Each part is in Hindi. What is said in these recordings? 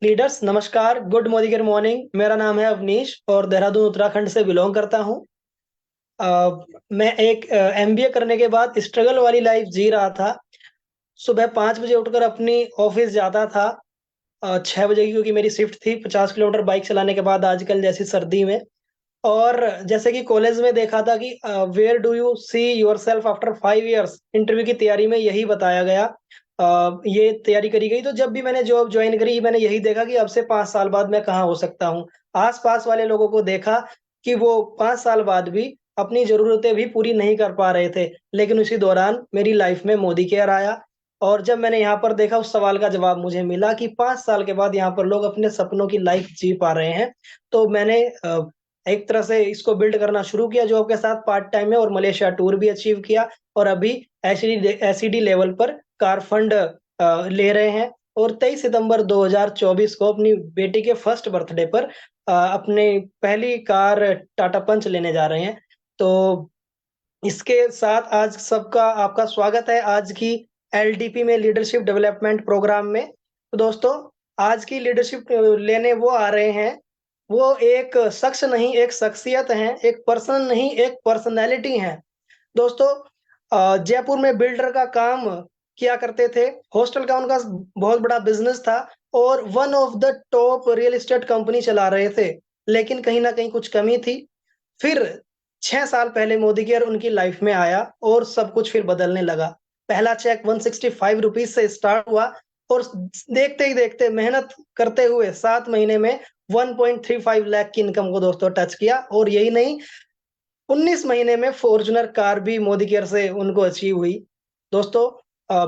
लीडर्स नमस्कार, गुड मॉर्निंग मॉर्निंग। मेरा नाम है अवनीश और देहरादून उत्तराखंड से बिलोंग करता हूँ। मैं एक एमबीए करने के बाद स्ट्रगल वाली लाइफ जी रहा था। सुबह 5 बजे उठकर अपनी ऑफिस जाता था 6 बजे की, क्योंकि मेरी शिफ्ट थी 50 किलोमीटर बाइक चलाने के बाद आजकल जैसी सर्दी में। और जैसे कि कॉलेज में देखा था कि where do you see yourself after 5 years, interview की तैयारी में यही बताया गया। ये तैयारी करी गई, तो जब भी मैंने जॉब ज्वाइन करी मैंने यही देखा कि अब से 5 साल बाद मैं कहाँ हो सकता हूँ। आस-पास वाले लोगों को देखा कि वो 5 साल बाद भी अपनी ज़रूरतें भी पूरी नहीं कर पा रहे थे। लेकिन उसी दौरान मेरी लाइफ में मोदी केयर आया और जब मैंने यहाँ पर देखा उस सवाल का जवाब मुझे मिला कि 5 साल के बाद यहाँ पर लोग अपने सपनों की लाइफ जी पा रहे हैं। तो मैंने एक तरह से इसको बिल्ड करना शुरू किया जॉब के साथ पार्ट टाइम में, और मलेशिया टूर भी अचीव किया और अभी एसईडी लेवल पर कार फंड ले रहे हैं। और 23 सितंबर 2024 को अपनी बेटी के फर्स्ट बर्थडे पर अपनी पहली कार टाटा पंच लेने जा रहे हैं। तो इसके साथ आज सबका आपका स्वागत है आज की एलडीपी में, लीडरशिप डेवलपमेंट प्रोग्राम में। तो दोस्तों, आज की लीडरशिप लेने वो आ रहे हैं, वो एक शख्स नहीं, एक शख्सियत हैं, एक पर्सन नहीं, एक पर्सनैलिटी हैं। दोस्तों, जयपुर में बिल्डर का काम किया करते थे, हॉस्टल का उनका बहुत बड़ा बिज़नेस था और one of the top real estate company चला रहे थे। लेकिन कहीं न कहीं कुछ कमी थी। फिर 6 साल पहले मोदी केयर उनकी लाइफ में आया और सब कुछ फिर बदलने लगा। पहला चेक ₹165 से स्टार्ट हुआ और देखते ही देखते मेहनत करते हुए 7 महीने में 1.35 लाख की इनकम को दोस्तों टच किया। और यही नहीं, 19 महीने में फॉर्च्यूनर कार भी मोदी केयर से उनको अचीव हुई। दोस्तों,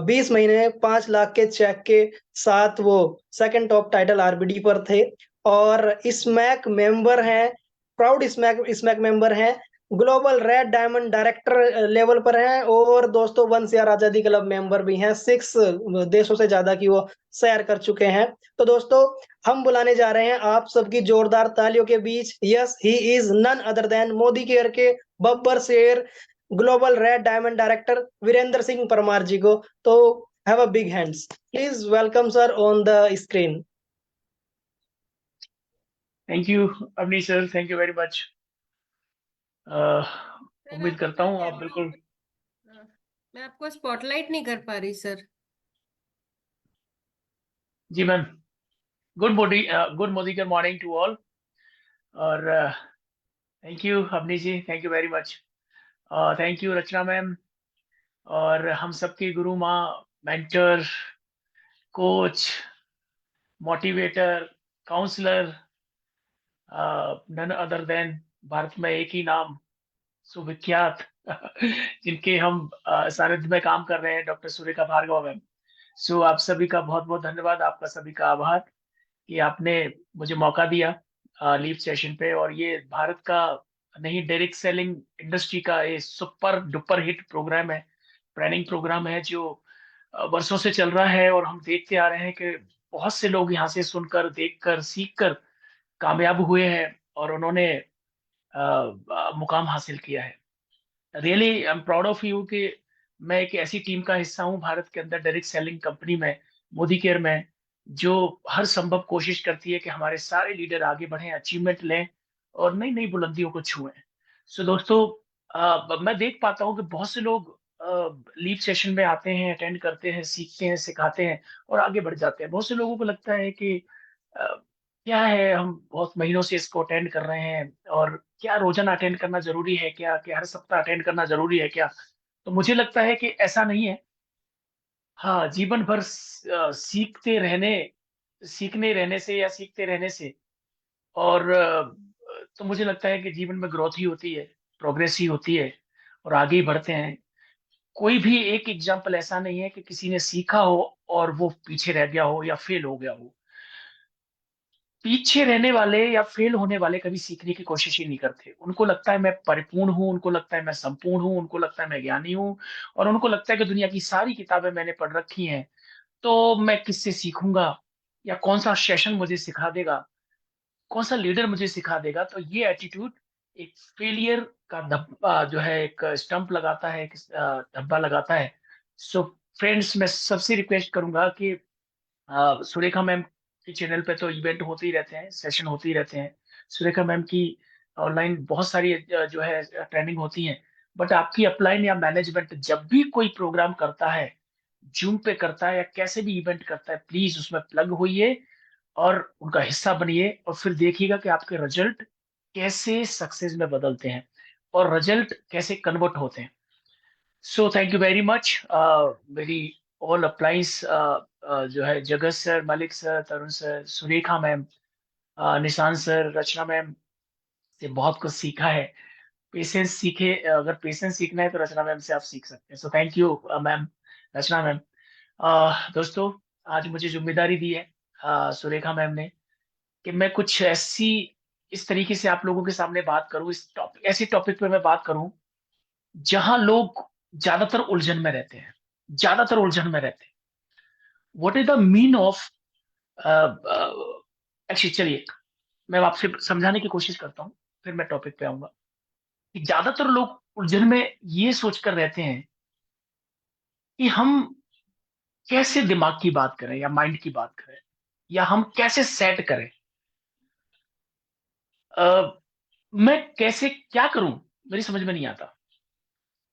20 महीने में 5 लाख के चेक के साथ वो सेकंड टॉप टाइटल आरबीडी पर थे और स्मैक मेंबर हैं, प्राउड स्मैक स्मैक मेंबर हैं, global red diamond director level पर हैं और दोस्तों वंश या आज़ादी क्लब मेंबर भी हैं। 6 देशों से ज़्यादा की वो सैर कर चुके हैं। तो दोस्तों, हम बुलाने जा रहे हैं आप सबकी जोरदार तालियों के बीच, yes he is none other than Modi care के बब्बर शेर, global red diamond director Virendra Singh Parmar ji को। तो have a big hands, please welcome sir on the screen. Thank you Avni sir, thank you very much. Sir उम्मीद आपका करता हूँ आप कैमरा बिल्कुल। मैं आपको स्पॉटलाइट नहीं कर पा रही सर। जी मैम, गुड मोदी का मॉर्निंग टू ऑल। और thank you Avni ji, thank you very much. Thank you Rachna ma'am और हम सबके गुरु माँ, mentor, coach, motivator, counsellor, none other than Bharat में एक ही नाम सुविख्यात जिनके हम सानिध्य में काम कर रहे हैं, डॉक्टर सुरेखा भार्गव मैम। सो आप सभी का बहुत बहुत धन्यवाद, आपका सभी का आभार कि आपने मुझे मौका दिया लीव सेशन पे। और ये भारत का नहीं, डायरेक्ट सेलिंग इंडस्ट्री का ये सुपर डुपर हिट प्रोग्राम है, ट्रेनिंग प्रोग्राम है जो वर्षों से चल रहा है। और हम देखते आ रहे हैं कि बहुत से लोग यहाँ से सुनकर, देखकर, सीखकर कामयाब हुए हैं और उन्होंने मुकाम हासिल किया है। Really I am proud of you कि मैं एक ऐसी टीम का हिस्सा हूँ भारत के अंदर, डायरेक्ट सेलिंग कंपनी में, मोदी केयर में, जो हर संभव कोशिश करती है कि हमारे सारे लीडर आगे बढ़ें, अचीवमेंट लें और नई नई बुलंदियों को छुएं। सो दोस्तों, मैं देख पाता हूँ कि बहुत से लोग लीव सेशन में आते हैं, अटेंड करते हैं, सीखते हैं, सिखाते हैं और आगे बढ़ जाते हैं। बहुत से लोगों को लगता है कि अ, क्या है, हम बहुत महीनों से इसको अटेंड कर रहे हैं और क्या रोजाना अटेंड करना जरूरी है क्या, कि हर सप्ताह अटेंड करना जरूरी है क्या। तो मुझे लगता है कि ऐसा नहीं है। हाँ, जीवन भर सीखने रहने से या सीखते रहने से और तो मुझे लगता है कि जीवन में ग्रोथ ही होती है, प्रोग्रेस ही होती है और आगे ही बढ़ते हैं। कोई भी एक एग्जाम्पल ऐसा नहीं है कि किसी ने सीखा हो और वो पीछे रह गया हो या फेल हो गया हो। पीछे रहने वाले या फेल होने वाले कभी सीखने की कोशिश ही नहीं करते। उनको लगता है मैं परिपूर्ण हूँ, उनको लगता है मैं संपूर्ण हूँ, उनको लगता है मैं ज्ञानी हूँ और उनको लगता है कि दुनिया की सारी किताबें मैंने पढ़ रखी हैं, तो मैं किससे सीखूंगा या कौन सा सेशन मुझे सिखा देगा, कौन सा लीडर मुझे सिखा देगा। तो ये एटीट्यूड एक फेलियर का धब्बा जो है, एक स्टंप लगाता है, एक धब्बा लगाता है। सो फ्रेंड्स, मैं सबसे रिक्वेस्ट करूंगा कि सुरेखा मैम के चैनल पे तो इवेंट होते ही रहते हैं, सेशन होते ही रहते हैं, सुरेखा मैम की ऑनलाइन बहुत सारी जो है ट्रेनिंग होती है। बट आपकी अपलाइन या मैनेजमेंट जब भी कोई प्रोग्राम करता है, जूम पे करता है या कैसे भी इवेंट करता है, प्लीज उसमें प्लग होइए और उनका हिस्सा बनिए, और फिर देखिएगा कि आपके रिजल्ट कैसे सक्सेस में बदलते हैं और रिजल्ट कैसे कन्वर्ट होते हैं। So thank you very much. मेरी ऑल अप्लाइंस जो है Jagat sir, Malik sir, Tarun sir, Surekha ma'am, Nishant sir, Rachna ma'am से बहुत कुछ सीखा है। पेशेंस सीखे, अगर पेशेंस सीखना है तो रचना मैम से आप सीख सकते हैं। So thank you ma'am, Rachna ma'am. दोस्तों, आज मुझे जिम्मेदारी दी है सुरेखा मैम ने कि मैं कुछ ऐसी इस तरीके से आप लोगों के सामने बात करूं, इस टॉपिक, ऐसे टॉपिक पे मैं बात करूं जहां लोग ज्यादातर उलझन में रहते हैं, ज्यादातर उलझन में रहते हैं। What is the mean of, actually चलिए मैं आपसे समझाने की कोशिश करता हूँ, फिर मैं टॉपिक पे आऊंगा। कि ज्यादातर लोग उलझन में ये सोचकर रहते हैं कि हम कैसे दिमाग की बात करें या माइंड की बात करें, या हम कैसे सेट करें, मैं कैसे क्या करूं, मेरी समझ में नहीं आता।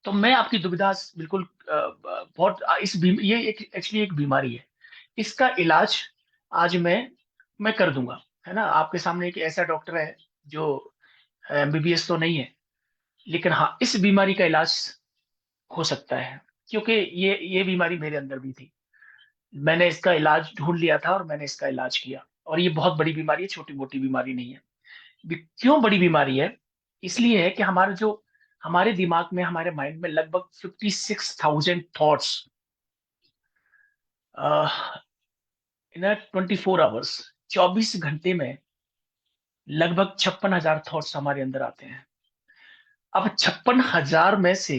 तो मैं आपकी दुविधा बिल्कुल बहुत ये एक एक्चुअली एक बीमारी है, इसका इलाज आज मैं कर दूंगा, है ना। आपके सामने एक ऐसा डॉक्टर है जो एमबीबीएस तो नहीं है, लेकिन हाँ, इस बीमारी का इलाज हो सकता है, क्योंकि ये बीमारी मेरे अंदर भी थी। मैंने इसका इलाज ढूंढ लिया था और मैंने इसका इलाज किया, और ये बहुत बड़ी बीमारी है, छोटी मोटी बीमारी नहीं है। क्यों बड़ी बीमारी है? इसलिए है कि हमारे दिमाग में, हमारे माइंड में लगभग 56,000 थॉट्स इन 24 आवर्स, 24 घंटे में लगभग 56,000 थॉट्स हमारे अंदर आते हैं। अब 56,000 में से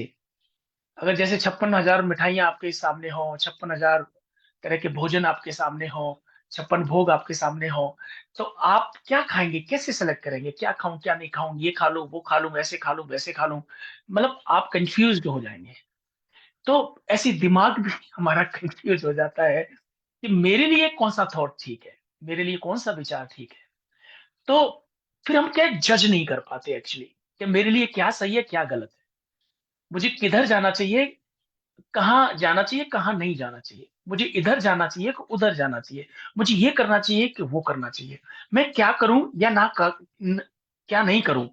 अगर जैसे 56,000 मिठाइयाँ आपके सामने हो, 56,000 तरह के भोजन आपके सामने हो, 56 भोग आपके सामने हो, तो आप क्या खाएंगे, कैसे सेलेक्ट करेंगे, क्या खाऊं क्या नहीं खाऊं, ये खा लूं वो खा लूं, ऐसे खा लूं वैसे खा लूं, मतलब आप कंफ्यूज हो जाएंगे। तो ऐसी दिमाग भी हमारा कंफ्यूज हो जाता है कि मेरे लिए कौन सा थॉट ठीक है, मेरे लिए कौन सा विचार ठीक है। तो फिर हम क्या जज नहीं कर पाते एक्चुअली कि मेरे लिए क्या सही है क्या गलत है, मुझे किधर जाना चाहिए, कहाँ जाना चाहिए, कहाँ नहीं जाना चाहिए, मुझे इधर जाना चाहिए कि उधर जाना चाहिए, मुझे ये करना चाहिए कि वो करना चाहिए, मैं क्या करूं या क्या नहीं करूं,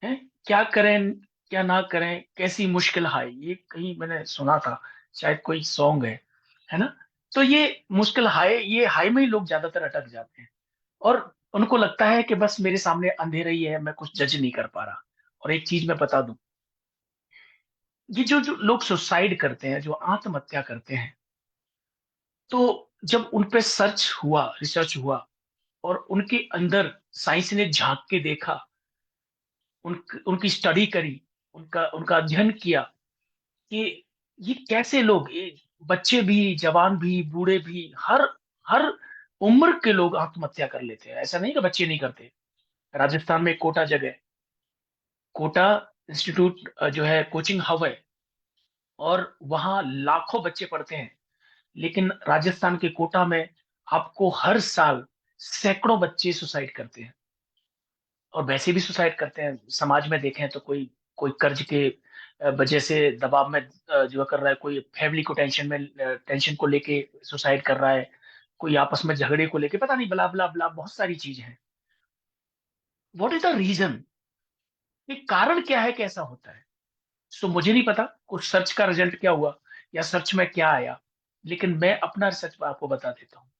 है, क्या करें क्या ना करें, कैसी मुश्किल हाय, ये कहीं मैंने सुना था, शायद कोई सॉन्ग है ना। तो ये मुश्किल हाय, ये हाय में ही लोग ज्यादातर अटक जाते हैं, और उनको लगता है कि बस मेरे सामने अंधेरा ही है, मैं कुछ जज नहीं कर पा रहा। और एक चीज मैं बता दूं, ये जो लोग सुसाइड करते हैं, जो आत्महत्या करते हैं, तो जब उन पे सर्च हुआ, रिसर्च हुआ, और उनके अंदर साइंस ने झांक के देखा, उनकी स्टडी करी, उनका उनका अध्ययन किया कि ये कैसे लोग, ये बच्चे भी, जवान भी, बूढ़े भी, हर हर उम्र के लोग आत्महत्या कर लेते हैं। ऐसा नहीं कि बच्चे नहीं करते। राजस्थान में कोटा जगह, कोटा इंस्टीट्यूट जो है कोचिंग हब है, और वहां लाखों बच्चे पढ़ते हैं, लेकिन राजस्थान के कोटा में आपको हर साल सैकड़ों बच्चे सुसाइड करते हैं। और वैसे भी सुसाइड करते हैं, समाज में देखें तो कोई कोई कर्ज के वजह से दबाव में जो कर रहा है, कोई फैमिली को टेंशन को लेके सुसाइड कर रहा है, कोई आपस में झगड़े को लेके, पता नहीं, ब्ला ब्ला ब्ला, बहुत सारी चीजें हैं। What is the reason? ये कारण क्या है कि ऐसा होता है? सो मुझे नहीं पता कुछ सर्च का रिजल्ट क्या हुआ या सर्च में क्या आया, लेकिन मैं अपना रिसर्च आपको बता देता हूँ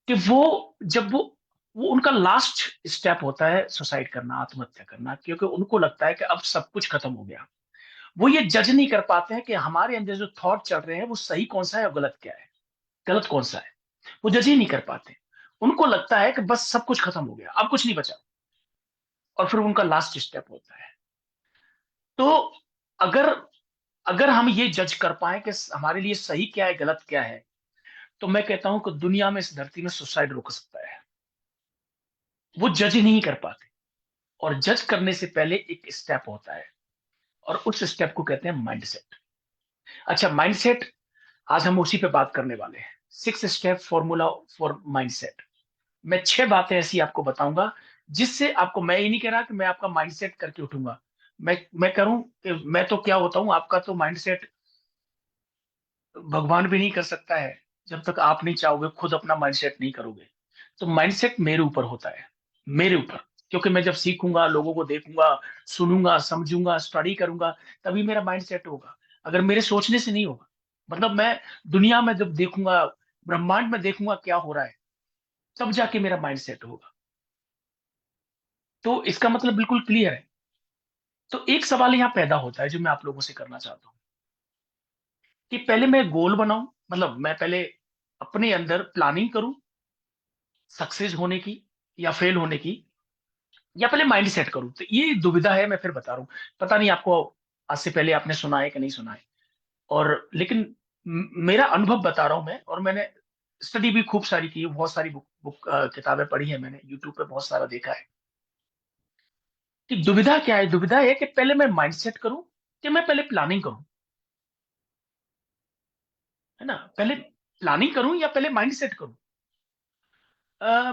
कि वो उनका लास्ट स्टेप होता है सुसाइड करना, आत्महत्या करना, क्योंकि उनको लगता है कि अब सब कुछ खत्म हो गया। वो ये जज नहीं कर पाते हैं कि हमारे अंदर जो थॉट चल रहे हैं वो सही कौन सा है और गलत क्या है, गलत कौन सा है, वो जज ही नहीं कर पाते। उनको लगता है कि बस सब कुछ खत्म हो गया, अब कुछ नहीं बचा, और फिर उनका लास्ट स्टेप होता है। तो अगर अगर हम ये जज कर पाए कि हमारे लिए सही क्या है गलत क्या है, तो मैं कहता हूं कि दुनिया में, इस धरती में सुसाइड रुक सकता है। वो जज ही नहीं कर पाते, और जज करने से पहले एक स्टेप होता है, और उस स्टेप को कहते हैं माइंडसेट। अच्छा, माइंडसेट, आज हम उसी पे बात करने वाले हैं। 6 स्टेप फॉर्मूला फॉर माइंडसेट। मैं 6 बातें ऐसी आपको बताऊंगा जिससे आपको, मैं ये नहीं कह रहा कि मैं आपका माइंडसेट करके उठूंगा, मैं करूं कि मैं तो क्या होता हूं, आपका तो माइंडसेट भगवान भी नहीं कर सकता है जब तक आप नहीं चाहोगे, खुद अपना माइंडसेट नहीं करोगे। तो माइंडसेट मेरे ऊपर होता है, मेरे ऊपर, क्योंकि मैं जब सीखूंगा, लोगों को देखूंगा, सुनूंगा, समझूंगा, स्टडी करूंगा, तभी मेरा माइंडसेट होगा। अगर मेरे सोचने से नहीं होगा, मतलब मैं दुनिया में जब देखूंगा, ब्रह्मांड में देखूंगा क्या हो रहा है, तब जाके मेरा माइंडसेट होगा। तो इसका मतलब बिल्कुल क्लियर है। तो एक सवाल यहाँ पैदा होता है जो मैं आप लोगों से करना चाहता हूँ कि पहले मैं गोल बनाऊं, मतलब मैं पहले अपने अंदर प्लानिंग करूं सक्सेस होने की या फेल होने की, या पहले माइंड सेट करूं। तो ये दुविधा है, मैं फिर बता रहा हूं। पता नहीं आपको आज से पहले आपने सुना है कि नहीं सुना है, और लेकिन मेरा अनुभव बता रहा हूं मैं, और मैंने स्टडी भी खूब सारी की, बहुत सारी किताबें पढ़ी है मैंने, यूट्यूब पे बहुत सारा देखा है कि दुविधा क्या है। दुविधा है कि पहले मैं माइंड सेट करूं कि मैं पहले प्लानिंग करूं, है ना। पहले प्लानिंग करूं या पहले माइंड सेट करूं।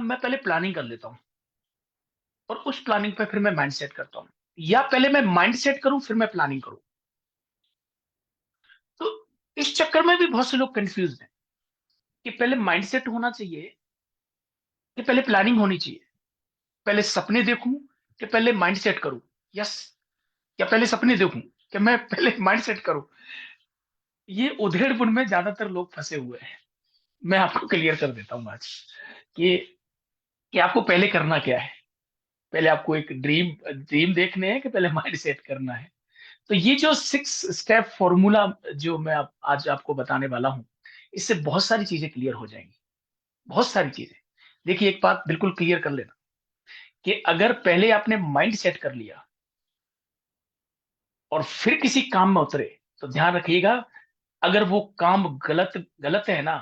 मैं पहले प्लानिंग कर लेता हूं और उस प्लानिंग पे फिर मैं माइंड सेट करता हूं, या पहले मैं माइंड सेट करूं फिर मैं प्लानिंग करूं। तो इस चक्कर में भी बहुत से लोग कंफ्यूज हैं कि पहले माइंड सेट होना चाहिए कि पहले प्लानिंग होनी चाहिए, पहले सपने देखूं कि पहले माइंड सेट करूं, यस, या पहले सपने देखूं कि मैं पहले माइंड सेट करूं। ये उधेड़बुन में ज्यादातर लोग फंसे हुए हैं। मैं आपको क्लियर कर देता हूं आज कि कि आपको पहले करना क्या है। पहले आपको एक ड्रीम ड्रीम देखने हैं कि पहले माइंड सेट करना है। तो ये जो 6 स्टेप फॉर्मूला जो मैं आज आपको बताने वाला हूं, इससे बहुत सारी चीजें क्लियर हो जाएंगी, बहुत सारी चीजें। देखिए, एक बात बिल्कुल क्लियर कर लेना कि अगर पहले आपने माइंड सेट कर लिया और फिर किसी काम में उतरे, तो ध्यान रखिएगा, अगर वो काम गलत गलत है ना,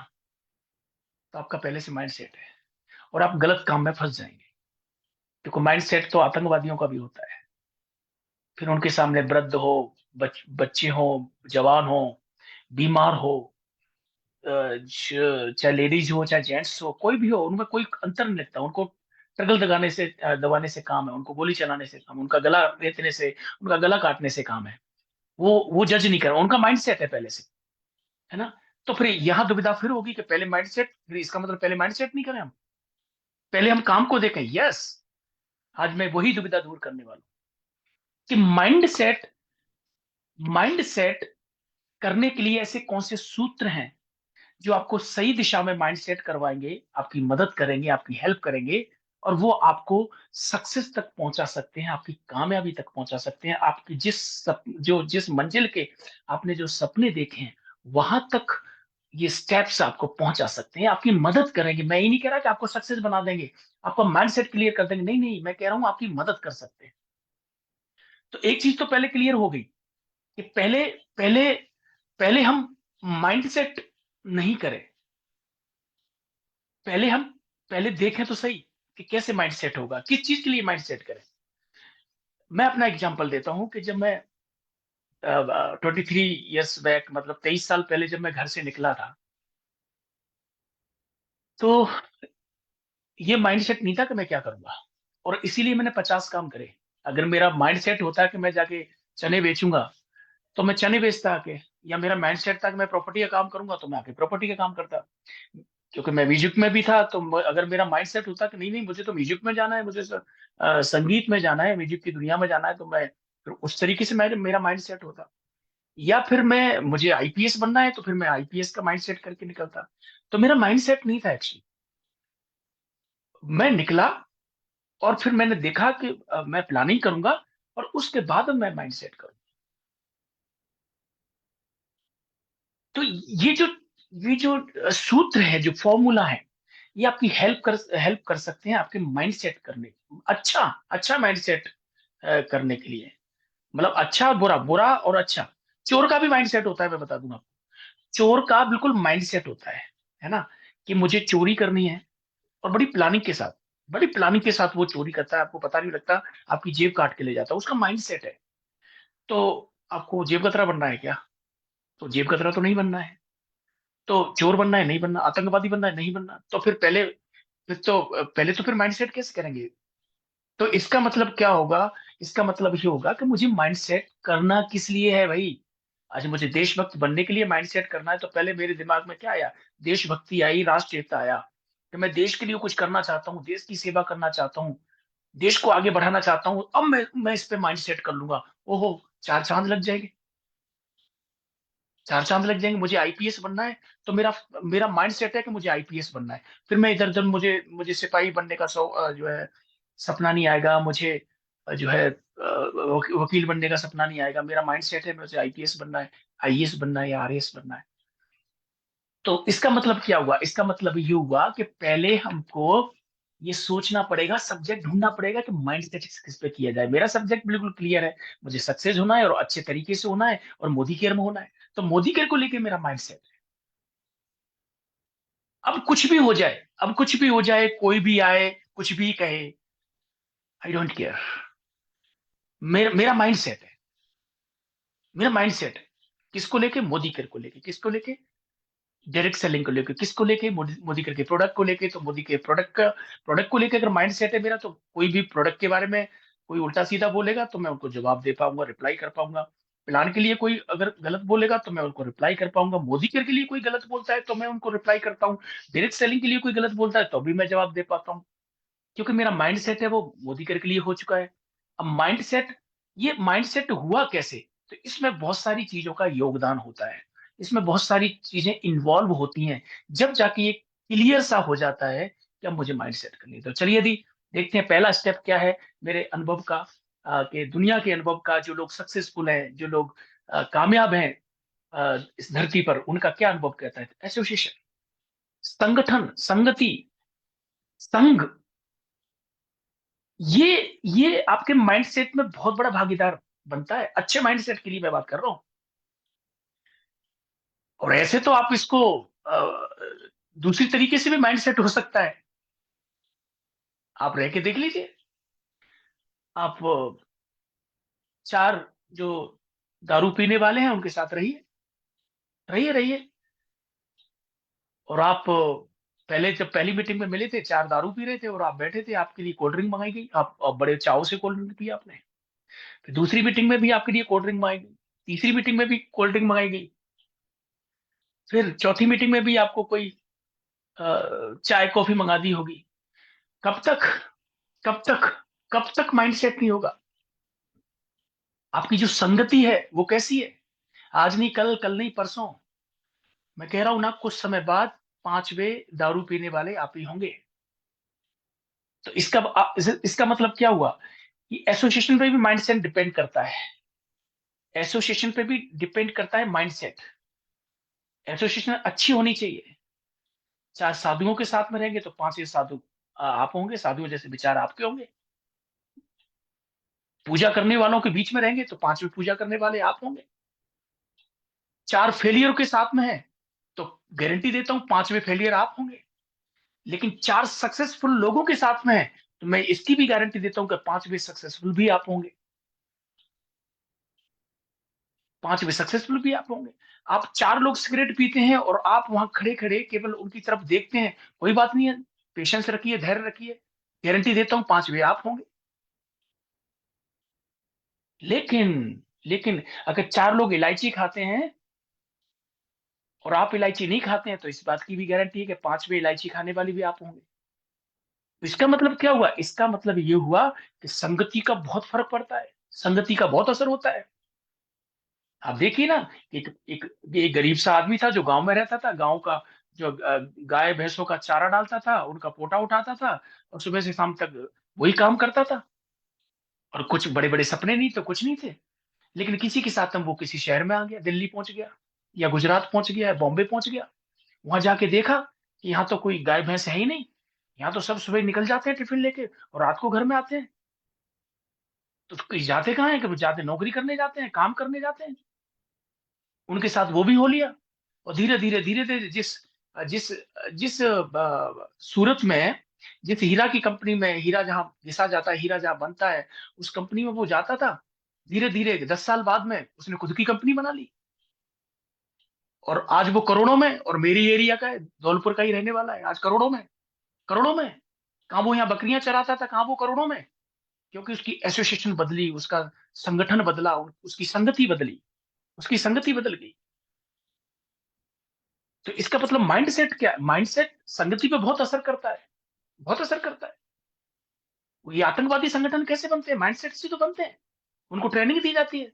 तो आपका पहले से माइंड सेट है और आप गलत काम में फंस जाएंगे। क्योंकि माइंड सेट तो आतंकवादियों का भी होता है। फिर उनके सामने वृद्ध हो, बच्चे हो, जवान हो, बीमार हो, चाहे लेडीज हो चाहे जेंट्स हो, कोई भी हो, उनमें कोई अंतर नहीं लगता। उनको ट्रगल दगाने से दबाने से काम है, उनको गोली चलाने से काम, उनका गला रेतने से, उनका गला काटने से काम है। वो जज नहीं कर, उनका माइंड सेट है पहले से, है ना। तो फिर यहाँ दुविधा फिर होगी कि पहले माइंड सेट, फिर इसका मतलब पहले माइंड सेट नहीं करें हम, पहले हम काम को देखें। यस, आज मैं वही दुविधा दूर करने वाला हूं कि माइंड सेट करने के लिए ऐसे कौन से सूत्र हैं जो आपको सही दिशा में माइंड सेट करवाएंगे, आपकी मदद करेंगे, आपकी हेल्प करेंगे, और वो आपको सक्सेस तक पहुंचा सकते हैं, आपकी कामयाबी तक पहुंचा सकते हैं, आपकी जिस मंजिल के आपने जो सपने देखे हैं वहां तक ये स्टेप्स आपको पहुंचा सकते हैं, आपकी मदद करेंगे। मैं ये नहीं कह रहा कि आपको सक्सेस बना देंगे, आपका माइंड सेट क्लियर कर देंगे, नहीं नहीं, मैं कह रहा हूं आपकी मदद कर सकते हैं। तो एक चीज तो पहले क्लियर हो गई कि पहले पहले पहले हम माइंड सेट नहीं करें, पहले हम पहले देखें तो सही कि कैसे माइंड सेट होगा, किस चीज के लिए माइंड सेट करें। मैं अपना एग्जांपल देता हूं कि जब मैं 23 ईयर्स बैक, मतलब 23 साल पहले जब मैं घर से निकला था, तो ये माइंड सेट नहीं था कि मैं क्या करूंगा, और इसीलिए मैंने 50 काम करे। अगर मेरा माइंड सेट होता कि मैं जाके चने बेचूंगा, तो मैं चने बेचता आके, या मेरा माइंड सेट था कि मैं प्रॉपर्टी का काम करूंगा, तो मैं आके प्रॉपर्टी का काम करता। क्योंकि मैं म्यूजिक में भी था, तो अगर मेरा माइंड सेट होता कि नहीं नहीं, मुझे तो म्यूजिक में जाना है, मुझे संगीत में जाना है, म्यूजिक की दुनिया में जाना है, तो मैं फिर उस तरीके से मेरा माइंड सेट होता। या फिर मुझे आईपीएस बनना है, तो फिर मैं आईपीएस का माइंड सेट करके निकलता। तो मेरा माइंड सेट नहीं था एक्चुअली। मैं निकला और फिर मैंने देखा कि मैं प्लानिंग करूंगा और उसके बाद मैं माइंड सेट करूंगा। तो ये जो सूत्र है, जो फॉर्मूला है, ये आपकी हेल्प कर सकते हैं आपके माइंड सेट करने, अच्छा अच्छा माइंड सेट करने के लिए। मतलब अच्छा और बुरा, बुरा और अच्छा। चोर का भी माइंड सेट होता है, मैं बता दूंगा आपको। चोर का बिल्कुल माइंड सेट होता है ना, कि मुझे चोरी करनी है, और बड़ी प्लानिंग के साथ वो चोरी करता है, आपको पता नहीं लगता, आपकी जेब काट के ले जाता है, उसका माइंड सेट है। तो आपको जेब कतरा बनना है क्या? तो जेब कतरा तो नहीं बनना है। तो चोर बनना है नहीं बनना, आतंकवादी बनना है नहीं बनना, तो फिर माइंडसेट कैसे करेंगे? तो इसका मतलब क्या होगा? इसका मतलब ये होगा कि मुझे माइंडसेट करना किस लिए है भाई। आज मुझे देशभक्त बनने के लिए माइंडसेट करना है, तो पहले मेरे दिमाग में क्या आया? देशभक्ति आई, राष्ट्रीयता आया, कि मैं देश के लिए कुछ करना चाहता हूँ, देश की सेवा करना चाहता हूँ, देश को आगे बढ़ाना चाहता हूँ। अब मैं इस पे माइंडसेट कर लूंगा। ओहो, चार चांद लग जाएंगे, चार चांद लग जाएंगे। मुझे आईपीएस बनना है, तो मेरा मेरा माइंड सेट है कि मुझे आईपीएस बनना है। फिर मैं इधर उधर, मुझे मुझे सिपाही बनने का जो है सपना नहीं आएगा। मुझे जो है वकील बनने का सपना नहीं आएगा। मेरा माइंड सेट है मुझे आईपीएस बनना है, आईएएस बनना है या आरएएस बनना है। तो इसका मतलब क्या हुआ? इसका मतलब ये हुआ कि पहले हमको ये सोचना पड़ेगा, सब्जेक्ट ढूंढना पड़ेगा कि माइंड सेट किस पे किया जाए। मेरा सब्जेक्ट बिल्कुल क्लियर है, मुझे सक्सेस होना है और अच्छे तरीके से होना है और मोदी केयर में होना है। तो मोदी केयर को लेके मेरा माइंड सेट है। अब कुछ भी हो जाए, अब कुछ भी हो जाए, कोई भी आए कुछ भी कहे, आई डोंट केयर। मेरा माइंड सेट है, मेरा माइंड सेट है। किसको लेके? मोदी केयर को लेके। किसको लेके? डायरेक्ट सेलिंग को लेके। किसको लेके? मोदी करके प्रोडक्ट को लेके। तो मोदी के प्रोडक्ट को लेके अगर माइंड सेट है मेरा, तो कोई भी प्रोडक्ट के बारे में कोई उल्टा सीधा बोलेगा तो मैं उनको जवाब दे पाऊंगा, रिप्लाई कर पाऊंगा। प्लान के लिए कोई अगर गलत बोलेगा तो मैं उनको रिप्लाई कर पाऊंगा। मोदी केयर के लिए कोई गलत बोलता है तो मैं उनको रिप्लाई करता हूँ। डायरेक्ट सेलिंग के लिए कोई गलत बोलता है तो भी मैं जवाब दे पाता हूँ, क्योंकि मेरा माइंड सेट है वो मोदी केयर के लिए हो चुका है। अब माइंड सेट, ये माइंड सेट हुआ कैसे? तो इसमें बहुत सारी चीजों का योगदान होता है, इसमें बहुत सारी चीजें इन्वॉल्व होती हैं, जब जाके ये क्लियर सा हो जाता है कि अब मुझे माइंड सेट करनी है। तो चलिए यदि देखते हैं पहला स्टेप क्या है मेरे अनुभव का, कि दुनिया के अनुभव का। जो लोग सक्सेसफुल हैं, जो लोग कामयाब हैं इस धरती पर, उनका क्या अनुभव कहता है? एसोसिएशन, संगठन, संगति, संघ, ये ये आपके माइंडसेट में बहुत बड़ा भागीदार बनता है। अच्छे माइंडसेट के लिए मैं बात कर रहा हूं। और ऐसे तो आप इसको दूसरी तरीके से भी माइंडसेट हो सकता है। आप रह के देख लीजिए। आप चार जो दारू पीने वाले हैं उनके साथ रहिए, रहिए रहिए। और आप पहले जब पहली मीटिंग में मिले थे, चार दारू पी रहे थे और आप बैठे थे, आपके लिए कोल्ड ड्रिंक मंगाई गई, आप बड़े चाव से कोल्ड ड्रिंक पिया आपने। फिर दूसरी मीटिंग में भी आपके लिए कोल्ड ड्रिंक मंगाई गई, तीसरी मीटिंग में भी कोल्ड ड्रिंक मंगाई गई, फिर चौथी मीटिंग में भी आपको कोई चाय कॉफी मंगा दी होगी। कब तक? कब तक? कब तक माइंडसेट नहीं होगा? आपकी जो संगति है वो कैसी है? आज नहीं कल, कल नहीं परसों, मैं कह रहा हूं ना, कुछ समय बाद पांचवे दारू पीने वाले आप ही होंगे। तो इसका मतलब क्या हुआ? कि एसोसिएशन पे भी माइंडसेट डिपेंड करता है। एसोसिएशन पे भी डिपेंड करता है माइंडसेट। एसोसिएशन अच्छी होनी चाहिए। चार साधुओं के साथ में रहेंगे तो पांचवे साधु आप होंगे, साधुओं जैसे विचार आपके होंगे। पूजा करने वालों के बीच में रहेंगे तो पांचवे पूजा करने वाले आप होंगे। चार फेलियर के साथ में है तो गारंटी देता हूं पांचवे फेलियर आप होंगे। लेकिन चार सक्सेसफुल लोगों के साथ में है तो मैं इसकी भी गारंटी देता हूं कि पांचवे सक्सेसफुल भी आप होंगे। पांचवे सक्सेसफुल भी आप होंगे। आप चार लोग सिगरेट पीते हैं और आप वहां खड़े खड़े केवल उनकी तरफ देखते हैं, कोई बात नहीं है, पेशेंस रखिए, धैर्य रखिए, गारंटी देता हूं पांचवे आप होंगे। लेकिन लेकिन अगर चार लोग इलायची खाते हैं और आप इलायची नहीं खाते हैं, तो इस बात की भी गारंटी है कि पांचवे इलायची खाने वाले भी आप होंगे। तो इसका मतलब क्या हुआ? इसका मतलब ये हुआ कि संगति का बहुत फर्क पड़ता है, संगति का बहुत असर होता है। आप देखिए ना, एक गरीब सा आदमी था जो गांव में रहता था। गांव का जो गाय भैंसों का चारा डालता था, उनका पोटा उठाता था और सुबह से शाम तक वही काम करता था। और कुछ बड़े बड़े सपने नहीं तो कुछ नहीं थे। लेकिन किसी के साथ वो किसी शहर में आ गया, दिल्ली पहुंच गया या गुजरात पहुंच गया या बॉम्बे पहुंच गया। वहां जाके देखा कि यहाँ तो कोई गाय भैंस है ही नहीं। यहाँ तो सब सुबह निकल जाते हैं टिफिन लेके और रात को घर में आते हैं। तो जाते कहाँ हैं? कि वो जाते नौकरी करने जाते हैं, काम करने जाते हैं। उनके साथ वो भी हो लिया। और धीरे धीरे जिस जिस जिस सूरत में, जिस हीरा की कंपनी में हीरा जहां घिसा जाता है, हीरा जहां बनता है, उस कंपनी में वो जाता था। धीरे धीरे 10 साल बाद में उसने खुद की कंपनी बना ली। और आज वो करोड़ों में, और मेरी एरिया का है, धौलपुर का ही रहने वाला है, आज करोड़ों में, करोड़ों में। कहाँ वो यहाँ बकरियां चराता था, कहाँ वो करोड़ों में। क्योंकि उसकी एसोसिएशन बदली, उसका संगठन बदला, उसकी संगति बदली, उसकी संगति बदल गई। तो इसका मतलब माइंडसेट क्या है? माइंडसेट संगति पे बहुत असर करता है, बहुत असर करता है। ये आतंकवादी संगठन कैसे बनते हैं? माइंडसेट से तो बनते हैं। उनको ट्रेनिंग दी जाती है,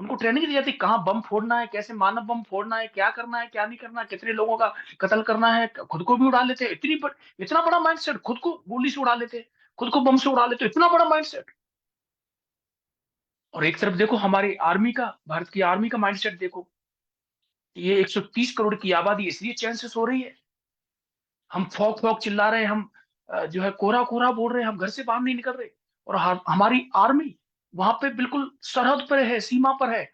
उनको ट्रेनिंग दी जाती है, कहाँ बम फोड़ना है, कैसे मानव बम फोड़ना है, क्या करना है, क्या नहीं करना है, कितने लोगों का कत्ल करना है, खुद को भी उड़ा लेते हैं। इतना बड़ा माइंडसेट, खुद को गोली से उड़ा लेते हैं, खुद को बम से उड़ा लेते हैं, इतना बड़ा माइंडसेट। और एक तरफ देखो हमारी आर्मी का, भारत की आर्मी का माइंडसेट देखो। ये 130 करोड़ की आबादी इसलिए चैन से सो रही है। हम फौक फौक चिल्ला रहे हैं, हम जो है कोरा कोरा बोल रहे हैं, हम घर से बाहर नहीं निकल रहे। और हमारी आर्मी वहां पे बिल्कुल सरहद पर है, सीमा पर है,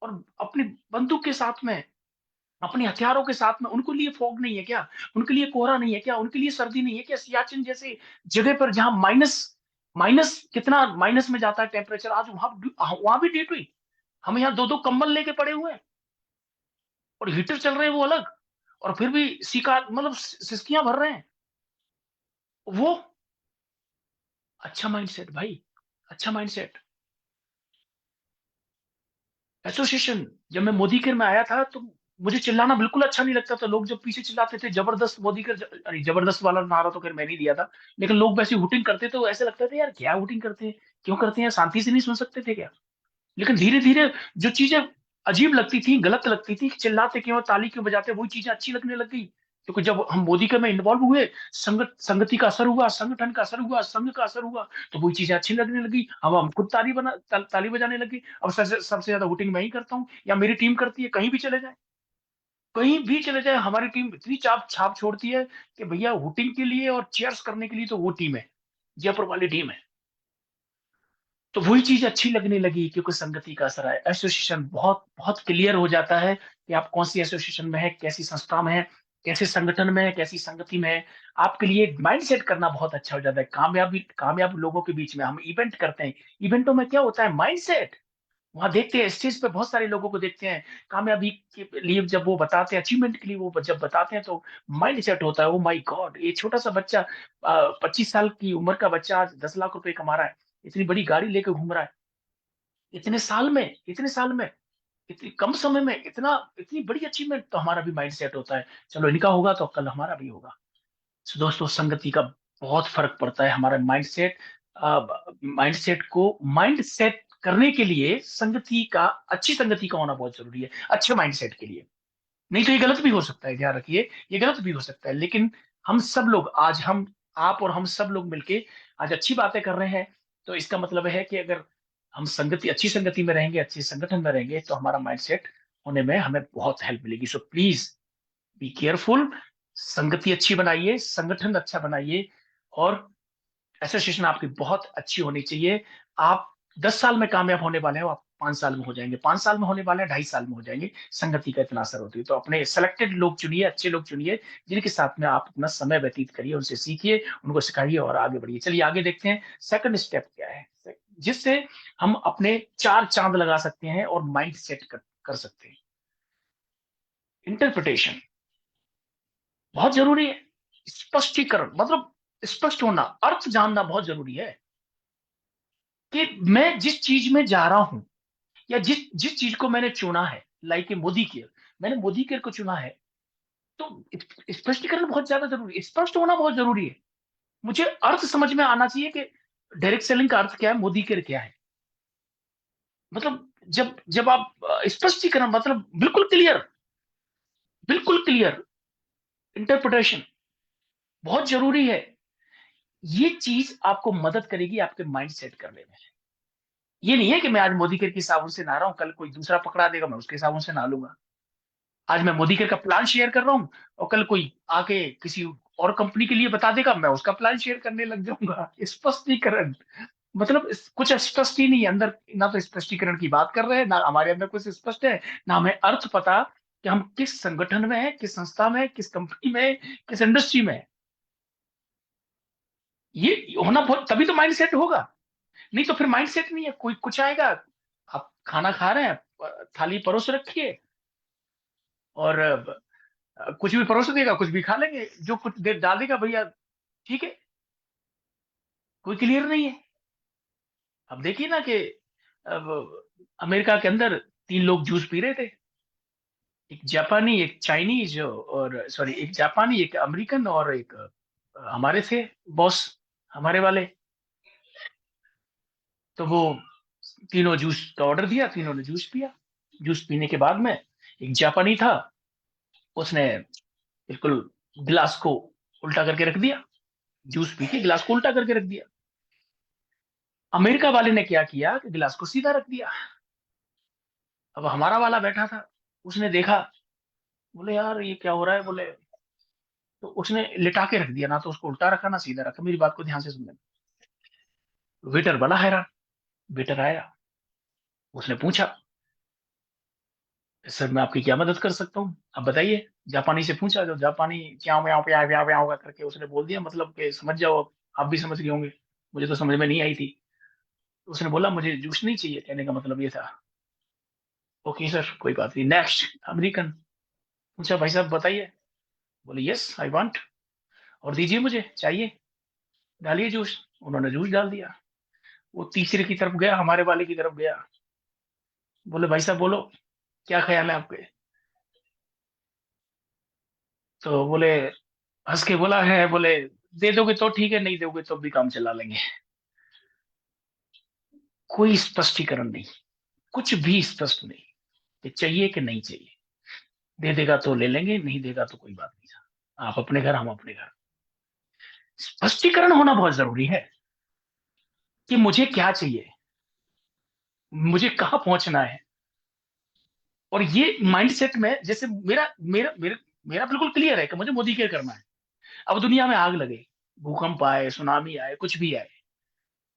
और अपनी बंदूक के साथ में, अपने हथियारों के साथ में। उनके लिए फॉग नहीं है क्या? उनके लिए कोहरा नहीं है क्या? उनके लिए सर्दी नहीं है क्या? सियाचिन जैसे जगह पर जहां माइनस, माइनस कितना माइनस में जाता है टेम्परेचर, आज वहां वहां भी ड्यूटी हुई। हम यहाँ दो दो कंबल लेके पड़े हुए हैं, और हीटर चल रहे हैं वो अलग, और फिर भी सीका मतलब सिसकियां भर रहे हैं। वो अच्छा माइंडसेट भाई, अच्छा माइंडसेट। एसोसिएशन, जब मैं मोदी केयर में आया था तो मुझे चिल्लाना बिल्कुल अच्छा नहीं लगता था। लोग जब पीछे चिल्लाते थे जबरदस्त मोदी केयर, अरे जबरदस्त वाला नारा तो खैर मैं नहीं दिया था, लेकिन लोग वैसे हुटिंग करते तो ऐसे लगता था यार क्या हुटिंग करते हैं, क्यों करते हैं, शांति से नहीं सुन सकते थे क्या? लेकिन धीरे धीरे जो चीजें अजीब लगती थी, गलत लगती थी, चिल्लाते क्यों, ताली क्यों बजाते, वही चीजें अच्छी लगने लग गई। क्योंकि जब हम मोदी के में इन्वॉल्व हुए, संगति का असर हुआ, संगठन का असर हुआ, संघ का असर हुआ, तो वही चीजें अच्छी लगने लगी। हम खुद ताली बजाने लगी। अब सबसे ज्यादा वोटिंग मैं ही करता हूँ, या मेरी टीम करती है। कहीं भी चले जाए, कहीं भी चले जाए, हमारी टीम इतनी छाप छाप छोड़ती है कि भैया वोटिंग के लिए और चेयर्स करने के लिए तो वो टीम है, जयपुर वाली टीम है। तो वही चीज अच्छी लगने लगी, क्योंकि संगति का असर है। एसोसिएशन बहुत बहुत क्लियर हो जाता है कि आप कौन सी एसोसिएशन में है, कैसी संस्था में है, कैसे संगठन में है, कैसी संगति में है। आपके लिए माइंड सेट करना बहुत अच्छा हो जाता है। कामयाब लोगों के बीच में हम इवेंट करते हैं, इवेंटों में क्या होता है, माइंड सेट। वहां देखते हैं स्टेज पे बहुत सारे लोगों को देखते हैं, कामयाबी के लिए जब वो बताते हैं, अचीवमेंट के लिए वो जब बताते हैं, तो माइंड सेट होता है, ओ माय गॉड, ये छोटा सा बच्चा, 25 साल की उम्र का बच्चा आज 10 लाख रुपए कमा रहा है, इतनी बड़ी गाड़ी लेकर घूम रहा है, इतने साल में, इतने साल में, इतनी कम समय में, इतनी बड़ी अचीवमेंट। तो हमारा भी माइंड सेट होता है, चलो इनका होगा तो कल हमारा भी होगा। So, दोस्तों संगति का बहुत फर्क पड़ता है हमारे माइंड सेट को माइंड सेट करने के लिए। संगति का, अच्छी संगति का होना बहुत जरूरी है अच्छे माइंड सेट के लिए। नहीं तो ये गलत भी हो सकता है, ध्यान रखिए, ये गलत भी हो सकता है। लेकिन हम सब लोग आज, हम आप और हम सब लोग मिलके आज अच्छी बातें कर रहे हैं, तो इसका मतलब है कि अगर हम संगति, अच्छी संगति में रहेंगे, अच्छे संगठन में रहेंगे, तो हमारा माइंड सेट होने में हमें बहुत हेल्प मिलेगी। सो प्लीज बी केयरफुल, संगति अच्छी बनाइए, संगठन अच्छा बनाइए, और एसोसिएशन आपकी बहुत अच्छी होनी चाहिए। आप 10 साल में कामयाब होने वाले हो, आप 5 साल में हो जाएंगे, 5 साल में होने वाले हैं, 2.5 साल में हो जाएंगे। संगति का इतना असर होती है। तो अपने सेलेक्टेड लोग चुनिए, अच्छे लोग चुनिए, जिनके साथ में आप अपना समय व्यतीत करिए, उनसे सीखिए, उनको सिखाइए और आगे बढ़िए। चलिए आगे देखते हैं सेकंड स्टेप क्या है, जिससे हम अपने 4 चांद लगा सकते हैं और माइंड सेट कर सकते हैं। इंटरप्रिटेशन बहुत जरूरी है। स्पष्टीकरण मतलब स्पष्ट होना, अर्थ जानना बहुत जरूरी है कि मैं जिस चीज में जा रहा हूं, या जिस जिस चीज को मैंने चुना है, लाइक ए मोदी केयर, मैंने मोदी केयर को चुना है, तो स्पष्टीकरण बहुत ज्यादा जरूरी है, स्पष्ट होना बहुत जरूरी है। मुझे अर्थ समझ में आना चाहिए कि डायरेक्ट सेलिंग का अर्थ क्या है, मोदी केयर क्या है। मतलब जब जब आप स्पष्टीकरण मतलब बिल्कुल क्लियर, बिल्कुल क्लियर इंटरप्रिटेशन बहुत जरूरी है। ये चीज आपको मदद करेगी आपके माइंड सेट करने में। ये नहीं है कि मैं आज मोदी केयर की साबुन से नहा रहा हूं, कल कोई दूसरा पकड़ा देगा, मैं उसके साबुन से नहा लूंगा। आज मैं मोदी केयर का प्लान शेयर कर रहा हूँ, और कल कोई आके किसी और कंपनी के लिए बता देगा, मैं उसका प्लान शेयर करने लग जाऊंगा। स्पष्टीकरण मतलब कुछ स्पष्ट ही नहीं है अंदर। ना तो स्पष्टीकरण की बात कर रहे हैं, ना हमारे अंदर कुछ स्पष्ट है, ना हमें अर्थ पता कि हम किस संगठन में है, किस संस्था में है, किस कंपनी में है, किस इंडस्ट्री में है। ये होना बहुत, तभी तो माइंड सेट होगा। नहीं तो फिर माइंड सेट नहीं है। कोई कुछ आएगा, आप खाना खा रहे हैं, थाली परोस रखिए, और कुछ भी परोस देगा, कुछ भी खा लेंगे, जो कुछ दे डाल देगा भैया ठीक है, कोई क्लियर नहीं है। अब देखिए ना कि अब अमेरिका के अंदर 3 लोग जूस पी रहे थे, एक जापानी, एक चाइनीज, और सॉरी एक जापानी, एक अमेरिकन, और एक हमारे थे बॉस, हमारे वाले। तो वो तीनों जूस का ऑर्डर दिया, तीनों ने जूस पिया। जूस पीने के बाद में एक जापानी था, उसने बिल्कुल गिलास को उल्टा करके रख दिया, जूस पी के गिलास को उल्टा करके रख दिया। अमेरिका वाले ने क्या किया कि गिलास को सीधा रख दिया। अब हमारा वाला बैठा था, उसने देखा, बोले यार ये क्या हो रहा है, बोले। तो उसने लिटा के रख दिया, ना तो उसको उल्टा रखा ना सीधा रखा। मेरी बात को ध्यान से सुनना। वेटर बड़ा हैरान। वेटर आया, उसने पूछा, सर मैं आपकी क्या मदद कर सकता हूँ, आप बताइए। जापानी से पूछा, जो जापानी क्या यहाँ करके उसने बोल दिया, मतलब कि समझ जाओ, आप भी समझ गए होंगे, मुझे तो समझ में नहीं आई थी। तो उसने बोला मुझे जूस नहीं चाहिए, कहने का मतलब ये था। ओके सर, कोई बात नहीं। नेक्स्ट अमेरिकन पूछा, भाई साहब बताइए। बोले यस आई वांट, और दीजिए मुझे चाहिए, डालिए जूस। उन्होंने जूस डाल दिया। वो तीसरे की तरफ गया, हमारे वाले की तरफ गया, बोले भाई साहब बोलो, क्या ख्याल है आपके। तो बोले, हंस के बोला है, बोले दे दोगे तो ठीक है, नहीं दोगे तो भी काम चला लेंगे। कोई स्पष्टीकरण नहीं, कुछ भी स्पष्ट नहीं कि चाहिए कि नहीं चाहिए। दे देगा तो ले लेंगे, नहीं देगा तो कोई बात नहीं, आप अपने घर हम अपने घर। स्पष्टीकरण होना बहुत जरूरी है कि मुझे क्या चाहिए, मुझे कहाँ पहुंचना है। और ये माइंडसेट में, जैसे मेरा मेरा मेरा मेरा बिल्कुल क्लियर है कि मुझे मोदी केयर करना है। अब दुनिया में आग लगे, भूकंप आए, सुनामी आए, कुछ भी आए,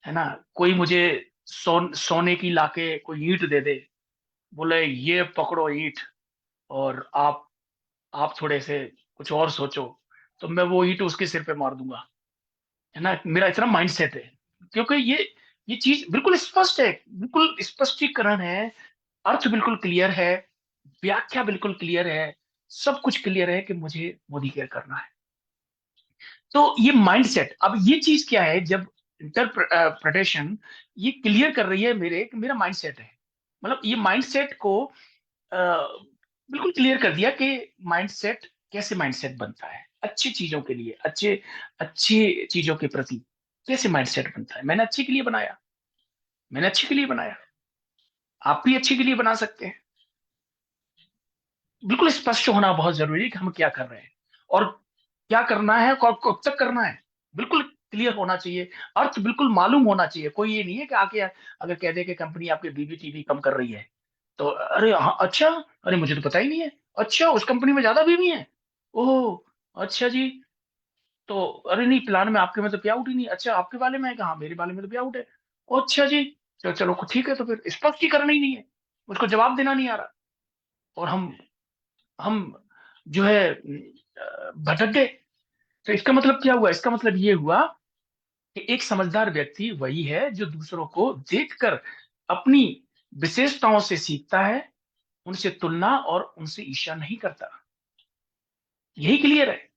है ना, कोई मुझे सोने की लाके कोई ईंट दे दे, बोले ये पकड़ो ईंट, और आप थोड़े से कुछ और सोचो, तो मैं वो ईंट उसके सिर पे मार दूंगा, है ना। मेरा इतना माइंडसेट है, क्योंकि ये चीज बिल्कुल स्पष्ट है, बिल्कुल स्पष्टीकरण है, अर्थ बिल्कुल क्लियर है, व्याख्या बिल्कुल क्लियर है, सब कुछ क्लियर है कि मुझे मोदी केयर करना है। तो ये माइंडसेट, अब ये चीज क्या है, जब इंटरप्रिटेशन ये क्लियर कर रही है मेरे कि मेरा माइंडसेट है, मतलब ये माइंडसेट को अ, बिल्कुल क्लियर कर दिया कि माइंडसेट कैसे माइंडसेट बनता है अच्छी चीजों के लिए, अच्छे अच्छी चीजों के प्रति कैसे माइंडसेट बनता है। मैंने अच्छे के लिए बनाया, मैंने अच्छे के लिए बनाया, आप भी अच्छे के लिए बना सकते हैं। बिल्कुल स्पष्ट होना बहुत जरूरी है कि हम क्या कर रहे हैं, और क्या करना है, और कब तक करना है, बिल्कुल क्लियर होना चाहिए। अर्थ बिल्कुल मालूम होना चाहिए। कोई ये नहीं है कि आके अगर कह दे कि कंपनी आपके बीबी कम कर रही है, तो अरे हाँ अच्छा, अरे मुझे तो पता ही नहीं है, अच्छा उस कंपनी में ज्यादा बीवी है, ओह अच्छा जी, तो अरे नहीं प्लान में आपके में तो पे आउट ही नहीं, अच्छा आपके वाले में है, कहा मेरे वाले में तो पे आउट है, ओ अच्छा जी, चलो चलो ठीक है। तो फिर स्पष्टीकरण ही नहीं है, उसको जवाब देना नहीं आ रहा, और हम जो है भटक गए। तो इसका मतलब क्या हुआ, इसका मतलब ये हुआ कि एक समझदार व्यक्ति वही है जो दूसरों को देखकर अपनी विशेषताओं से सीखता है, उनसे तुलना और उनसे ईर्ष्या नहीं करता। यही क्लियर है,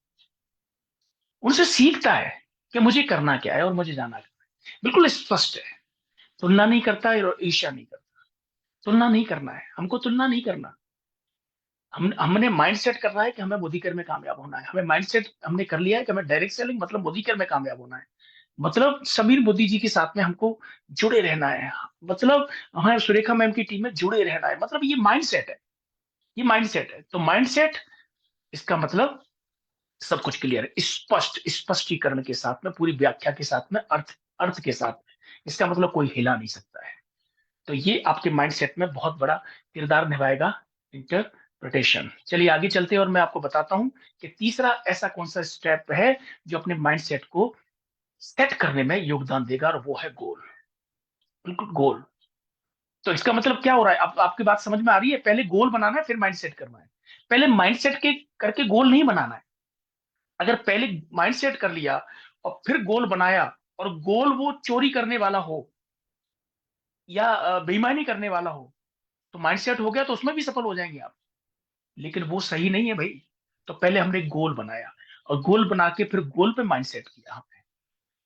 उनसे सीखता है कि मुझे करना क्या है और मुझे जाना क्या है, बिल्कुल स्पष्ट है। तुलना नहीं करता और ईर्ष्या नहीं करता। तुलना नहीं करना है, हमको तुलना नहीं करना। हमने माइंड सेट करना है कि हमें मोदी केयर में कामयाब होना है। हमें माइंड सेट हमने कर लिया है कि हमें डायरेक्ट सेलिंग मतलब मोदी केयर में कामयाब होना है, मतलब समीर मोदी जी के साथ में हमको जुड़े रहना है, मतलब हमें सुरेखा मैम की टीम में जुड़े रहना है, मतलब ये माइंड सेट है। ये माइंड सेट है, तो माइंड सेट, इसका मतलब सब कुछ क्लियर है, स्पष्ट, स्पष्टीकरण के साथ में, पूरी व्याख्या के साथ में, अर्थ अर्थ के साथ में, इसका मतलब कोई हिला नहीं सकता है। तो ये आपके माइंडसेट में बहुत बड़ा किरदार निभाएगा, इंटरप्रिटेशन। चलिए आगे चलते हैं और मैं आपको बताता हूं कि तीसरा ऐसा कौन सा स्टेप है जो अपने माइंडसेट को सेट करने में योगदान देगा, और वो है गोल। बिल्कुल गोल। तो इसका मतलब क्या हो रहा है, अब आपकी बात समझ में आ रही है। पहले गोल बनाना है, फिर माइंडसेट करना है। पहले माइंडसेट के करके गोल नहीं बनाना है। अगर पहले माइंडसेट कर लिया और फिर गोल बनाया, और गोल वो चोरी करने वाला हो या बेईमानी करने वाला हो, तो माइंडसेट हो गया तो उसमें भी सफल हो जाएंगे आप। लेकिन वो सही नहीं है भाई। तो पहले हमने गोल बनाया, और गोल बना के फिर गोल पे माइंड सेट किया हमने,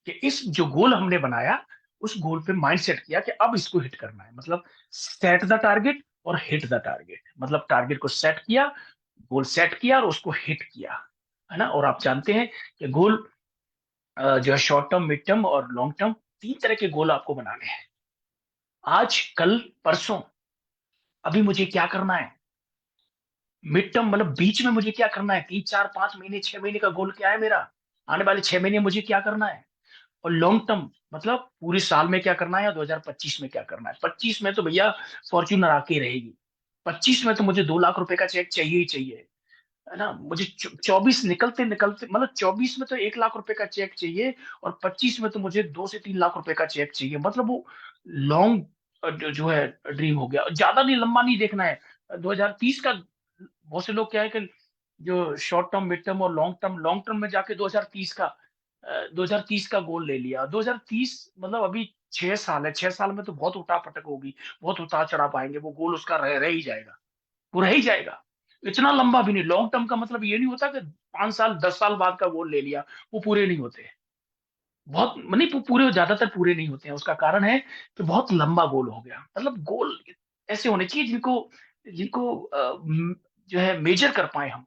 कि इस जो गोल हमने बनाया उस गोल पे माइंड सेट किया कि अब इसको हिट करना है। मतलब सेट द टारगेट और हिट द टारगेट, मतलब टारगेट को सेट किया, गोल सेट किया और उसको हिट किया, है ना। और आप जानते हैं कि गोल जो है शॉर्ट टर्म, मिड टर्म और लॉन्ग टर्म, तीन तरह के गोल आपको बनाने हैं। आज, कल, परसों। अभी मुझे क्या करना है, मिड टर्म मतलब बीच में मुझे क्या करना है, 3 4 5 महीने 6 महीने का गोल क्या है मेरा, आने वाले 6 महीने मुझे क्या करना है। और लॉन्ग टर्म मतलब पूरे साल में क्या करना है या 2025 में क्या करना है। 25 में तो भैया फॉर्च्यूनर आके ही रहेगी। 25 में तो मुझे 2 लाख रुपए का चेक चाहिए ही चाहिए, है ना। मुझे 24 निकलते निकलते मतलब 24 में तो 1 लाख रुपए का चेक चाहिए, और 25 में तो मुझे 2 से 3 लाख रुपए का चेक चाहिए। मतलब वो लॉन्ग जो है ड्रीम हो गया, ज्यादा नहीं, लंबा नहीं देखना है। 2030 का, बहुत से लोग क्या है कि जो शॉर्ट टर्म, मिड टर्म और लॉन्ग टर्म में जाके 2030 का गोल ले लिया। 2030 मतलब अभी 6 साल है, 6 साल में तो बहुत उठा पटक होगी, बहुत उतार चढ़ा पाएंगे, वो गोल उसका रह ही जाएगा, वो रह ही जाएगा। इतना लंबा भी नहीं। लॉन्ग टर्म का मतलब ये नहीं होता कि 5 साल 10 साल बाद का गोल ले लिया, वो पूरे नहीं होते। बहुत नहीं, पूरे ज्यादातर पूरे नहीं होते हैं। उसका कारण है कि बहुत लंबा गोल हो गया। मतलब गोल ऐसे होने चाहिए जिनको जिनको जो है मेजर कर पाए हम।